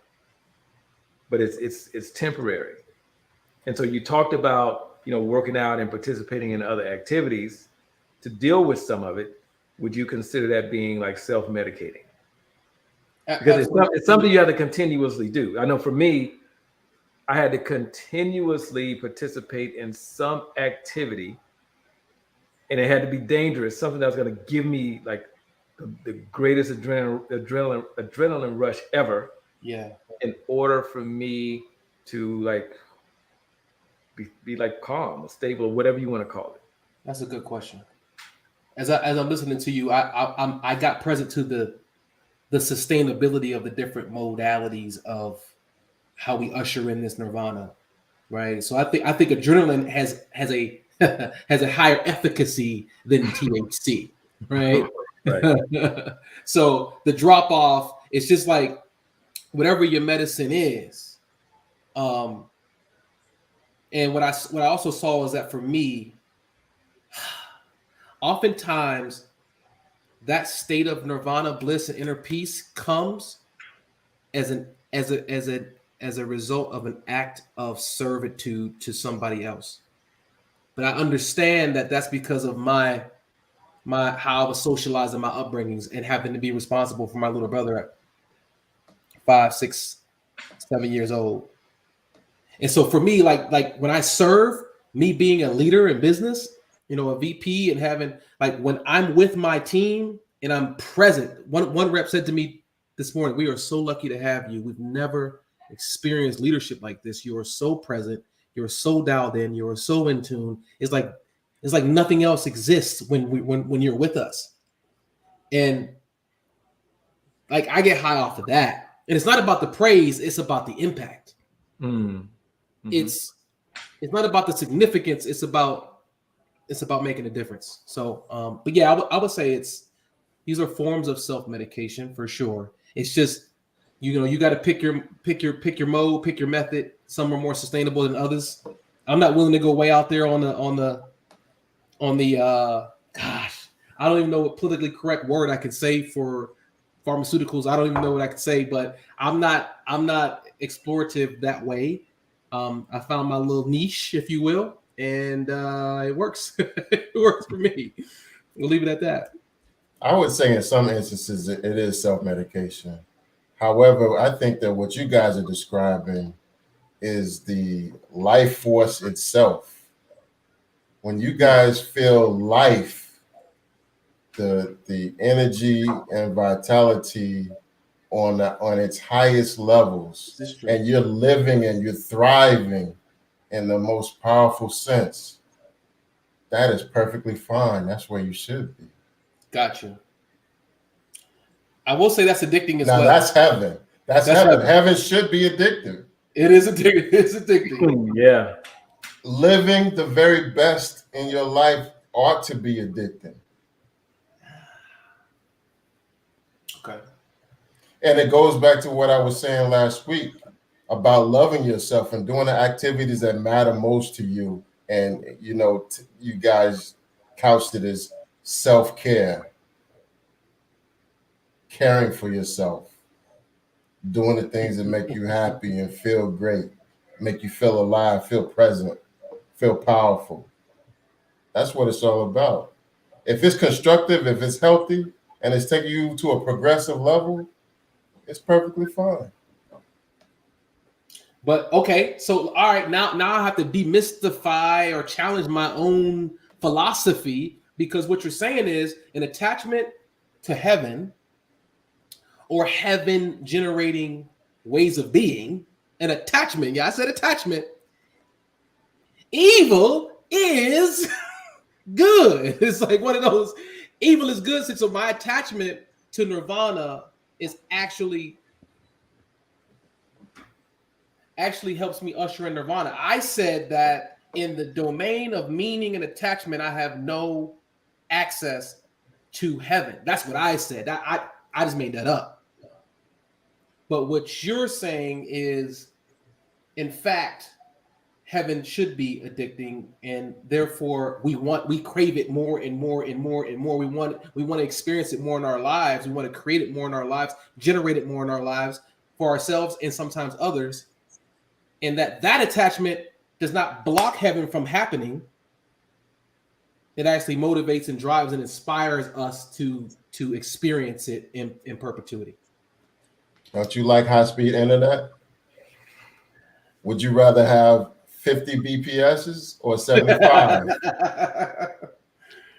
But it's temporary. And so you talked about, working out and participating in other activities to deal with some of it. Would you consider that being like self-medicating? Because it's something you have to continuously do. I know for me, I had to continuously participate in some activity, and it had to be dangerous, something that was going to give me like the greatest adrenaline rush ever. Yeah. In order for me to like be like calm or stable or whatever you want to call it. That's a good question. As I'm listening to you, I got present to the sustainability of the different modalities of how we usher in this nirvana, right? So I think adrenaline has a has a higher efficacy than THC, right? Right. So the drop off, it's just like whatever your medicine is. And what I also saw is that for me, oftentimes that state of nirvana, bliss, and inner peace comes as a result of an act of servitude to somebody else. But I understand that that's because of my how I was socialized in my upbringings and having to be responsible for my little brother at 5, 6, 7 years old. And so for me, like when I serve, me being a leader in business, a VP, and having like when I'm with my team and I'm present. One rep said to me this morning, "We are so lucky to have you. We've never experienced leadership like this. You are so present. You're so dialed in. You are so in tune. It's like nothing else exists when you're with us." And like I get high off of that. And it's not about the praise, it's about the impact. Mm-hmm. It's not about the significance, it's about making a difference. So but yeah, I would say these are forms of self-medication for sure. It's just you got to pick your mode, pick your method. Some are more sustainable than others. I'm not willing to go way out there on the gosh, I don't even know what politically correct word I could say for pharmaceuticals. I don't even know what I could say, but I'm not explorative that way. I found my little niche, if you will, and it works. It works for me. We'll leave it at that. I would say in some instances it is self-medication. However, I think that what you guys are describing is the life force itself. When you guys feel life, the energy and vitality on its highest levels, and you're living and you're thriving in the most powerful sense, that is perfectly fine. That's where you should be. Gotcha. I will say that's addicting as well. Now that's heaven. That's heaven. Heaven should be addictive. It is addicting. It's addicting. Yeah. Living the very best in your life ought to be addicting. Okay. And it goes back to what I was saying last week about loving yourself and doing the activities that matter most to you. And, you guys couched it as self-care, caring for yourself, doing the things that make you happy and feel great, make you feel alive, feel present, feel powerful. That's what it's all about. If it's constructive, if it's healthy, and it's taking you to a progressive level, it's perfectly fine. But okay, so all right, now I have to demystify or challenge my own philosophy, because what you're saying is an attachment to heaven or heaven generating ways of being, an attachment. Yeah, I said attachment. Evil is good. It's like one of those, evil is good. So my attachment to nirvana is actually helps me usher in nirvana. I said that in the domain of meaning and attachment, I have no access to heaven. That's what I said. I just made that up. But what you're saying is, in fact, heaven should be addicting, and therefore we crave it more and more and more and more. We want to experience it more in our lives. We want to create it more in our lives, generate it more in our lives for ourselves and sometimes others. And that attachment does not block heaven from happening. It actually motivates and drives and inspires us to experience it in perpetuity. Don't you like high-speed internet? Would you rather have 50 BPSs or 75?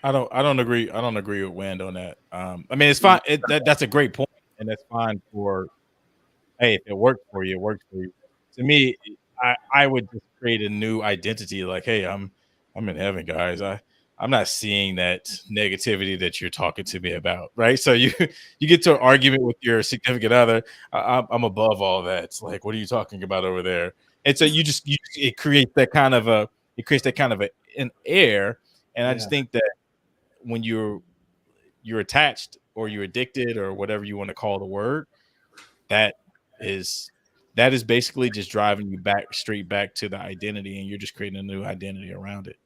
I don't agree. I don't agree with Wend on that. I mean, it's fine. That's a great point, and that's fine for. Hey, if it works for you, it works for you. To me, I would just create a new identity. Like, hey, I'm in heaven, guys. I'm not seeing that negativity that you're talking to me about, right? So you get to an argument with your significant other. I'm above all that. It's like, what are you talking about over there? And so it creates that kind of an air. And I just think that when you're attached or you're addicted or whatever you want to call the word, that is basically just driving you straight back to the identity, and you're just creating a new identity around it.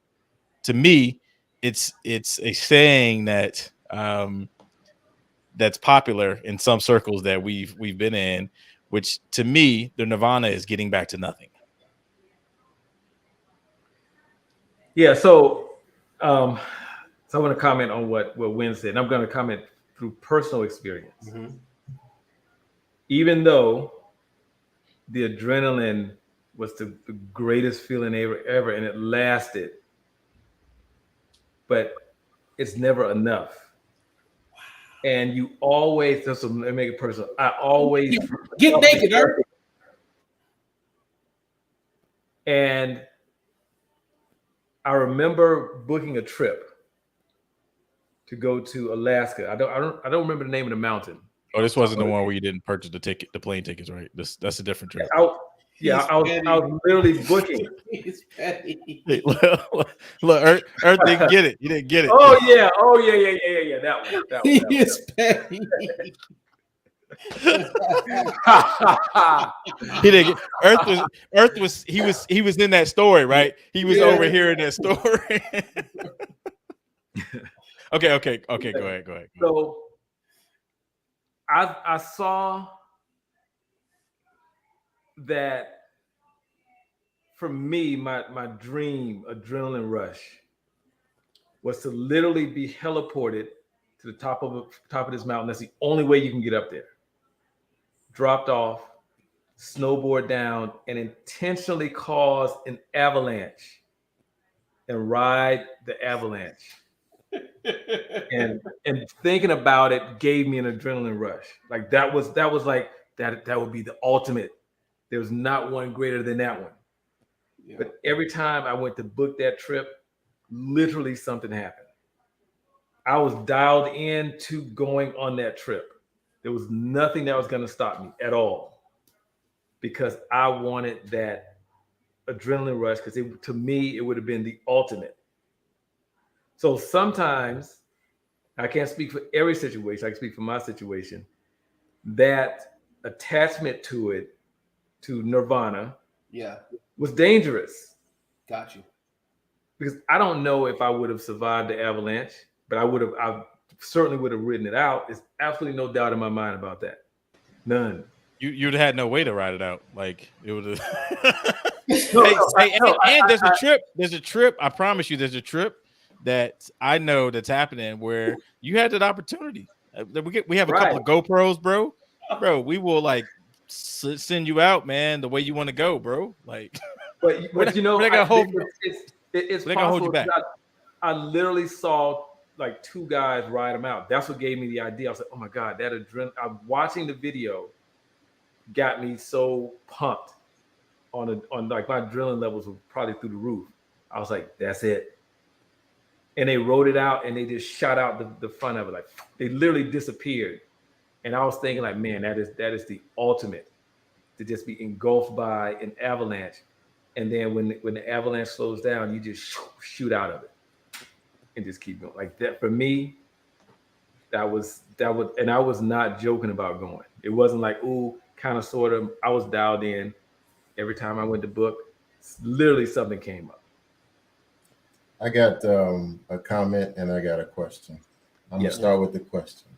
To me, it's a saying that that's popular in some circles that we've been in, which to me, the nirvana is getting back to nothing. Yeah, so I want to comment on what Wynn said, and I'm going to comment through personal experience. Mm-hmm. Even though the adrenaline was the greatest feeling ever, and it lasted, but it's never enough. And you always, let me make it personal. I always get naked, Eric. And I remember booking a trip to go to Alaska. I don't remember the name of the mountain. Oh, this wasn't the one where you didn't purchase the plane tickets, right? That's a different trip. I was literally booking. He's petty. Hey, look, Earth didn't get it. You didn't get it. Oh yeah. That one. He is petty. He didn't get, Earth was he was in that story, right? He was over here in that story. Okay. Go ahead. So I saw that for me, my dream adrenaline rush was to literally be heliported to the top of this mountain. That's the only way you can get up there. Dropped off, snowboard down, and intentionally cause an avalanche and ride the avalanche. and thinking about it gave me an adrenaline rush. Like that was like that would be the ultimate. There was not one greater than that one. Yeah. But every time I went to book that trip, literally something happened. I was dialed in to going on that trip. There was nothing that was going to stop me at all, because I wanted that adrenaline rush, because to me, it would have been the ultimate. So sometimes, I can't speak for every situation, I can speak for my situation, that attachment to it, to nirvana, was dangerous. Got you. Because I don't know if I would have survived the avalanche, but I certainly would have ridden it out. There's absolutely no doubt in my mind about that. None. You'd have had no way to ride it out. Like it would have. There's a trip. There's a trip. I promise you, there's a trip that I know that's happening where you had that opportunity. We have a couple of GoPros, bro. We will like send you out, man, the way you want to go, bro. Like, but you know, it's possible. hold you back. I literally saw like 2 guys ride him out. That's what gave me the idea. I was like, oh my God, that adrenaline. I'm watching the video got me so pumped on like my adrenaline levels were probably through the roof. I was like, that's it. And they rode it out and they just shot out the front of it. Like they literally disappeared. And I was thinking like, man, that is the ultimate, to just be engulfed by an avalanche. And then when the avalanche slows down, you just shoot out of it and just keep going. Like that for me, that was, and I was not joking about going. It wasn't like, ooh, kind of, sort of. I was dialed in. Every time I went to book, literally something came up. I got a comment and I got a question. I'm gonna start with the question.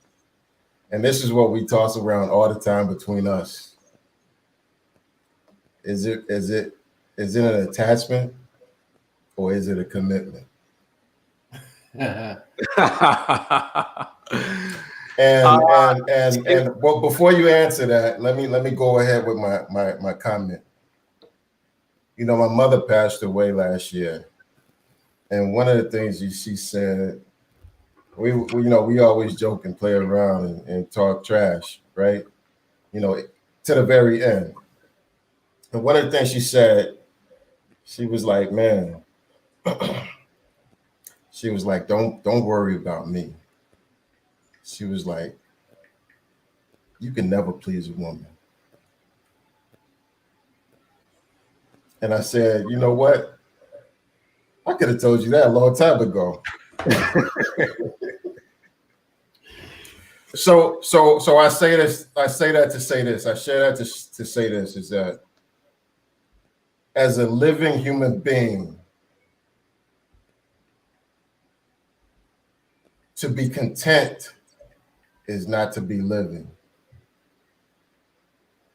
And this is what we toss around all the time between us. Is it an attachment or is it a commitment? And well, before you answer that, let me go ahead with my comment. You know, my mother passed away last year, and one of the things she said, we always joke and play around and talk trash, right? You know, to the very end. And one of the things she said, she was like, man, she was like, don't worry about me. She was like, you can never please a woman. And I said, you know what? I could have told you that a long time ago. So I say this. I say that to say this. I share that to say this, is that as a living human being, to be content is not to be living.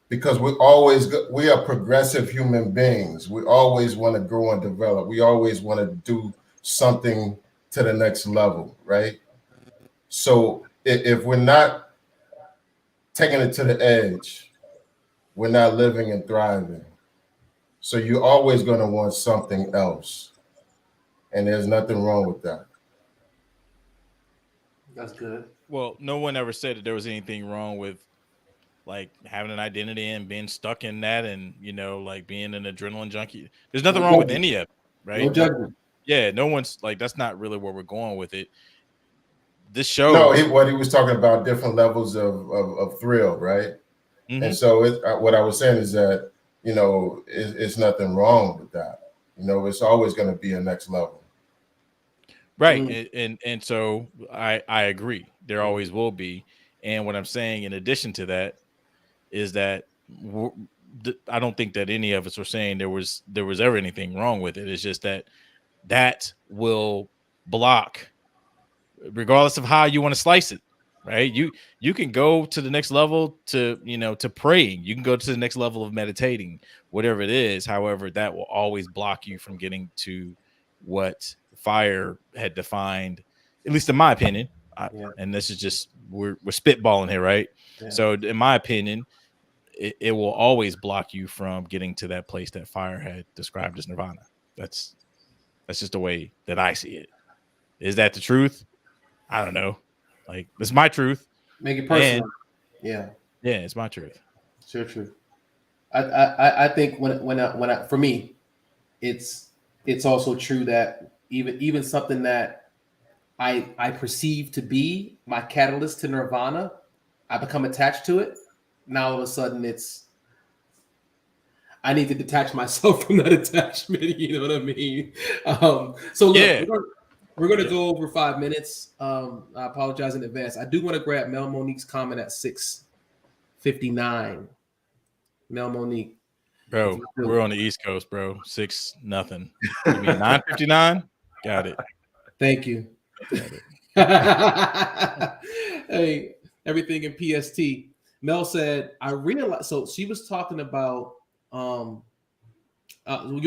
Because we are progressive human beings. We always want to grow and develop. We always want to do something to the next level, right? So if we're not taking it to the edge, we're not living and thriving. So you're always going to want something else. And there's nothing wrong with that. That's good. Well, no one ever said that there was anything wrong with like having an identity and being stuck in that, and like being an adrenaline junkie. There's nothing wrong with any of it, right? No judgment. Yeah, no one's like, that's not really where we're going with it. This show. No, what he was talking about, different levels of thrill, right? Mm-hmm. And so what I was saying is that, it's nothing wrong with that. It's always going to be a next level. Right. Mm-hmm. And so I agree. There always will be. And what I'm saying in addition to that is that I don't think that any of us were saying there was ever anything wrong with it. It's just that will block, regardless of how you want to slice it, right? You can go to the next level to praying. You can go to the next level of meditating, whatever it is. However, that will always block you from getting to what fire had defined, at least in my opinion. And this is just, we're spitballing here, right? Yeah. So in my opinion, it will always block you from getting to that place that fire had described as nirvana. That's just the way that I see it. Is that the truth? I don't know. Like, it's my truth. Make it personal. Yeah, it's my truth. It's your truth. I think when for me, it's also true that even something that I perceive to be my catalyst to nirvana, I become attached to it. Now all of a sudden I need to detach myself from that attachment. You know what I mean? So look, we're going to go over 5 minutes. I apologize in advance. I do want to grab Mel Monique's comment at 6:59. Mel Monique. Bro, we're on the East Coast, bro. 6-0. You mean 9:59? Got it. Thank you. Hey, everything in PST. Mel said, I realized, so she was talking about, you'll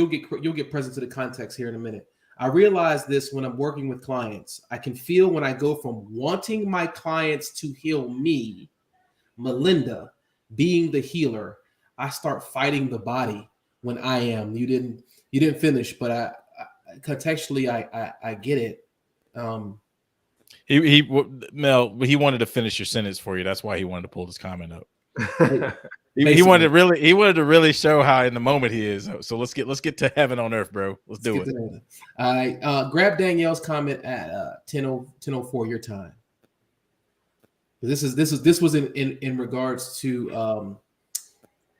get present to the context here in a minute. I realize this when I'm working with clients. I can feel when I go from wanting my clients to heal me, Melinda, being the healer, I start fighting the body when I am. You didn't finish, but I contextually I get it. Mel, he wanted to finish your sentence for you. That's why he wanted to pull this comment up. He Basically. wanted to really show how in the moment he is. So let's get to heaven on earth, bro. Let's do it. All right. Grab Danielle's comment at 10:04 your time. This was in regards to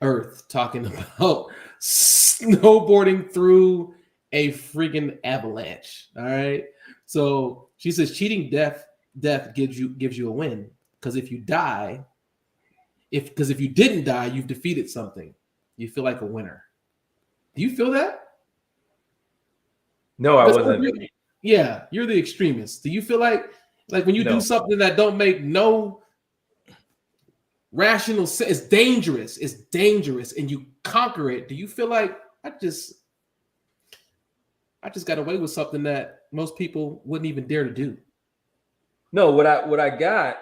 Earth, talking about snowboarding through a freaking avalanche. All right. So she says cheating death gives you a win, because if you didn't die, you've defeated something. You feel like a winner. Do you feel that? No, I wasn't. Yeah, you're the extremist. Do you feel like when you do something that don't make no rational sense, it's dangerous, and you conquer it? Do you feel like I just got away with something that most people wouldn't even dare to do? No, what I got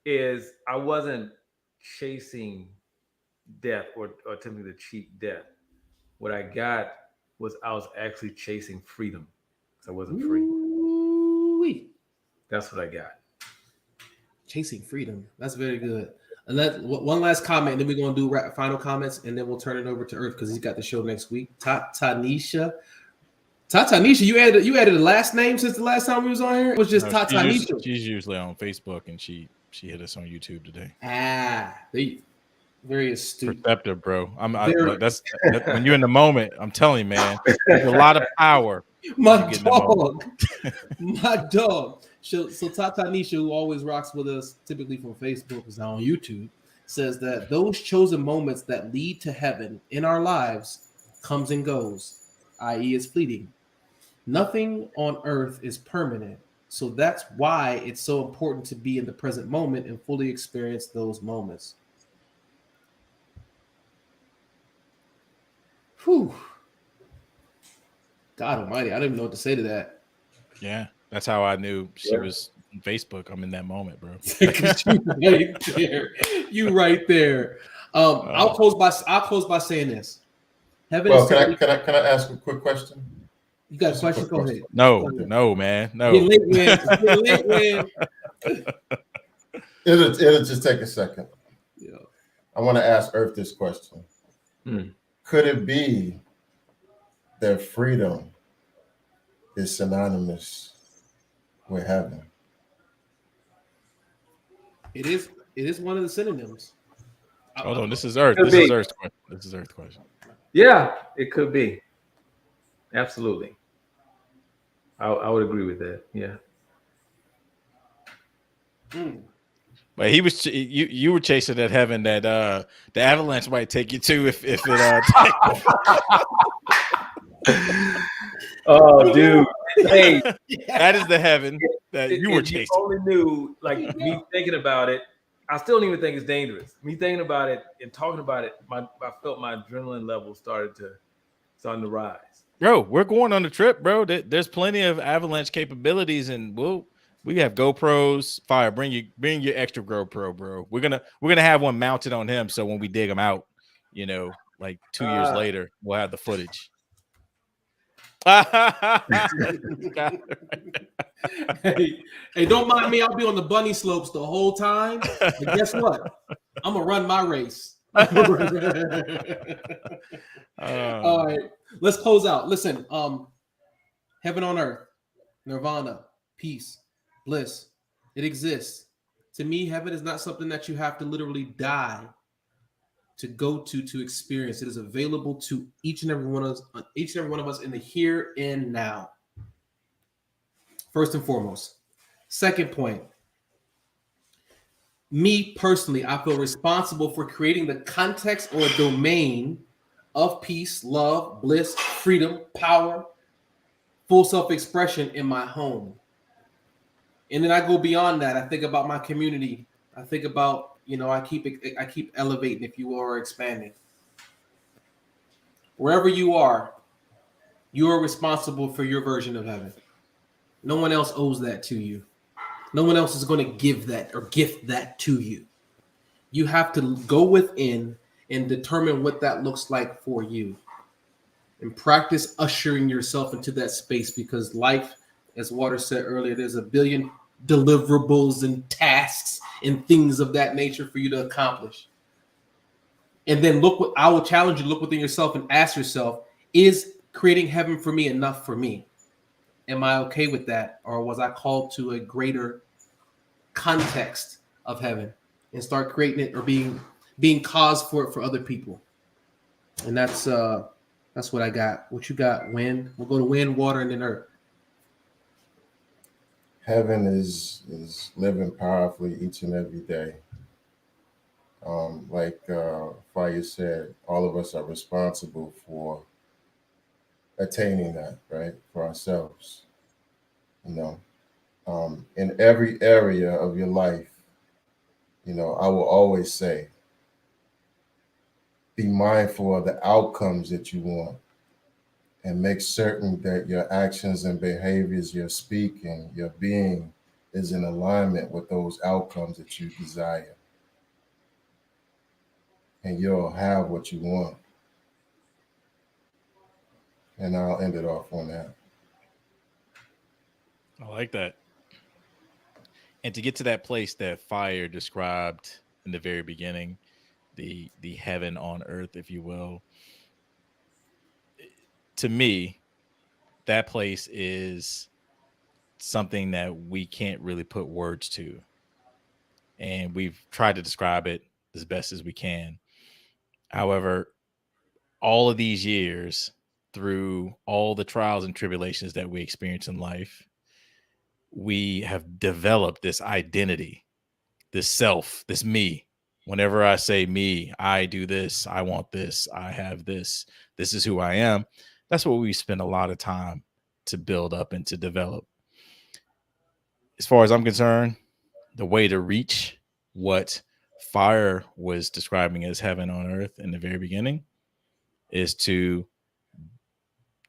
is I wasn't chasing death or attempting to cheat death. What I got was I was actually chasing freedom, because I wasn't free. Ooh-wee. That's what I got. Chasing freedom. That's very good. And that one last comment, and then we're going to do final comments, and then we'll turn it over to Earth because he's got the show next week. Tatanisha, you added a last name since the last time we was on here? It was just Tatanisha. She's usually on Facebook, and she hit us on YouTube today. Very astute. Perceptive, bro. That's when you're in the moment. I'm telling you, man, there's a lot of power. My dog. So Tatanisha, who always rocks with us, typically from Facebook, is now on YouTube, says that those chosen moments that lead to heaven in our lives comes and goes, i.e. is fleeting. Nothing on earth is permanent. So that's why it's so important to be in the present moment and fully experience those moments. Whew. God almighty, I don't even know what to say to that. Yeah, that's how I knew she was on Facebook. I'm in that moment, bro. You right there. I'll close by saying this. Heaven. Well, can I ask a quick question? You got a question? Go ahead. No, man. No. It'll just take a second. Yeah. I want to ask Earth this question. Could it be that freedom is synonymous with heaven? It is one of the synonyms. Hold on, this is Earth. This is Earth question. Yeah, it could be. Absolutely. I would agree with that. Yeah. But he was you were chasing that heaven that the avalanche might take you to if it Oh dude. Hey, that is the heaven that you were chasing. You only knew, like, me thinking about it, I still don't even think it's dangerous. Me thinking about it and talking about it, I felt my adrenaline level starting to rise. Bro, we're going on the trip, bro. There's plenty of avalanche capabilities, and we have GoPros. Fire, bring your extra GoPro, bro. We're gonna have one mounted on him, so when we dig him out, like 2 years later, we'll have the footage. Hey, don't mind me. I'll be on the bunny slopes the whole time. But guess what? I'm gonna run my race. All right, let's close out. Listen, heaven on earth, nirvana, peace, bliss. It exists. To me, heaven is not something that you have to literally die to go to experience. It is available to each and every one of us in the here and now. First and foremost. Second point. Me personally, I feel responsible for creating the context or domain of peace, love, bliss, freedom, power, full self-expression in my home. And then I go beyond that. I think about my community. I think about, I keep elevating, if you will, or expanding. Wherever you are responsible for your version of heaven. No one else owes that to you. No one else is going to give that or gift that to you. You have to go within and determine what that looks like for you. And practice ushering yourself into that space, because life As Water said earlier, there's a billion deliverables and tasks and things of that nature for you to accomplish. And then I will challenge you, look within yourself and ask yourself, is creating heaven for me enough for me? Am I okay with that? Or was I called to a greater context of heaven and start creating it or being cause for it for other people? And that's what I got. What you got, wind? We'll go to wind, water, and then earth. Heaven is living powerfully each and every day. Like Fire said, all of us are responsible for attaining that, right, for ourselves. In every area of your life, I will always say, be mindful of the outcomes that you want and make certain that your actions and behaviors, your speaking, your being is in alignment with those outcomes that you desire. And you'll have what you want. And I'll end it off on that. I like that. And to get to that place that Fire described in the very beginning, the heaven on earth, if you will, to me, that place is something that we can't really put words to. And we've tried to describe it as best as we can. However, all of these years, through all the trials and tribulations that we experience in life, we have developed this identity, this self, this me. Whenever I say me, I do this, I want this, I have this is who I am. That's what we spend a lot of time to build up and to develop. As far as I'm concerned, the way to reach what Fire was describing as heaven on earth in the very beginning is to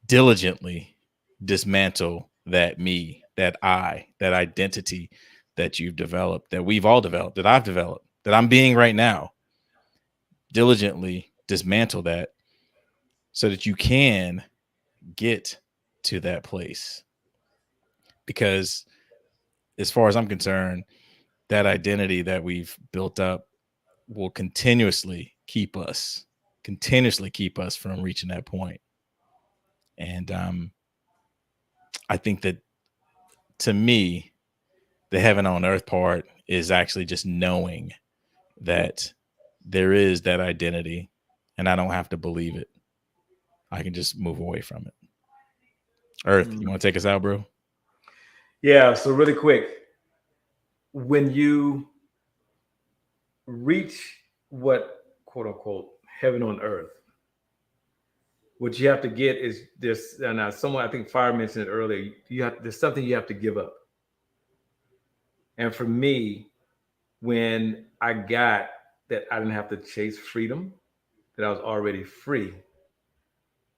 diligently dismantle that me, that I, that identity that you've developed, that we've all developed, that I've developed, that I'm being right now. Diligently dismantle that so that you can get to that place. Because as far as I'm concerned, that identity that we've built up will continuously keep us from reaching that point. And I think that, to me, the heaven on earth part is actually just knowing that there is that identity and I don't have to believe it. I can just move away from it. Earth, you want to take us out, bro? Yeah. So really quick, when you reach what quote unquote heaven on earth, what you have to get is this. And someone, I think Fire mentioned it earlier. There's something you have to give up. And for me, when I got that I didn't have to chase freedom, that I was already free,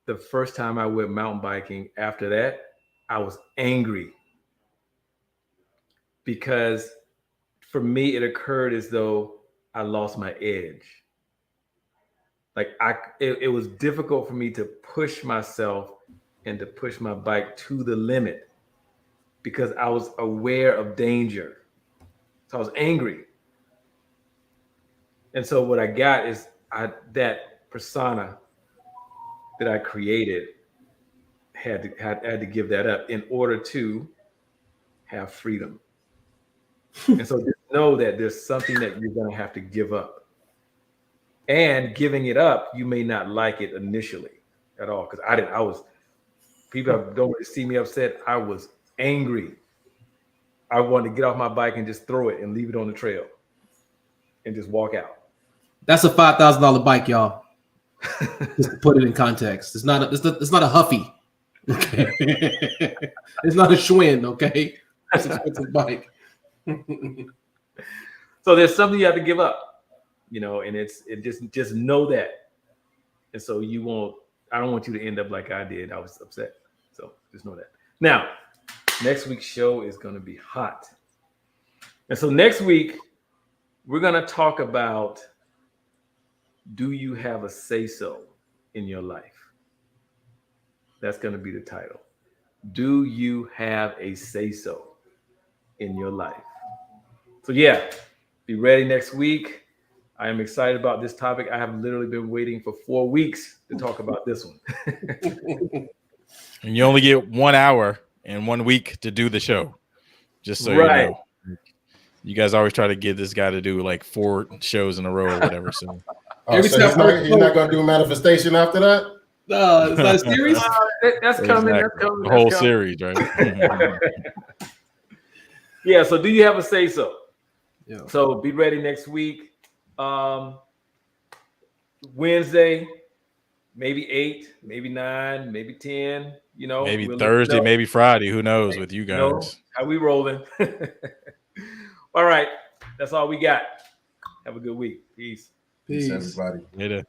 the first time I went mountain biking after that, I was angry. Because for me, it occurred as though I lost my edge. Like it was difficult for me to push myself and to push my bike to the limit because I was aware of danger. So I was angry. And so what I got is that persona that I created had to give that up in order to have freedom. And so just know that there's something that you're going to have to give up. And giving it up, you may not like it initially at all. Because people don't really see me upset. I was angry. I wanted to get off my bike and just throw it and leave it on the trail and just walk out. That's a $5,000 bike, y'all. Just to put it in context, it's not a Huffy. Okay, it's not a Schwinn. Okay, it's an expensive bike. So there's something you have to give up, and just know that. And so I don't want you to end up like I did. I was upset. So just know that. Now, next week's show is going to be hot. And so next week, we're going to talk about, do you have a say-so in your life? That's going to be the title. Do you have a say-so in your life? So yeah, be ready next week. I am excited about this topic. I have literally been waiting for 4 weeks to talk about this one. And you only get 1 hour and 1 week to do the show. Just so you know. You guys always try to get this guy to do like 4 shows in a row or whatever. So, so he's not going to do manifestation after that? It's not a series? That's coming. That's coming. The whole series, right? Yeah. So do you have a say-so? Yeah. So be ready next week. Wednesday, maybe 8, maybe 9, maybe 10. Maybe Thursday, maybe Friday. Who knows with you guys? How we rolling? All right. That's all we got. Have a good week. Peace. Peace, everybody. Later.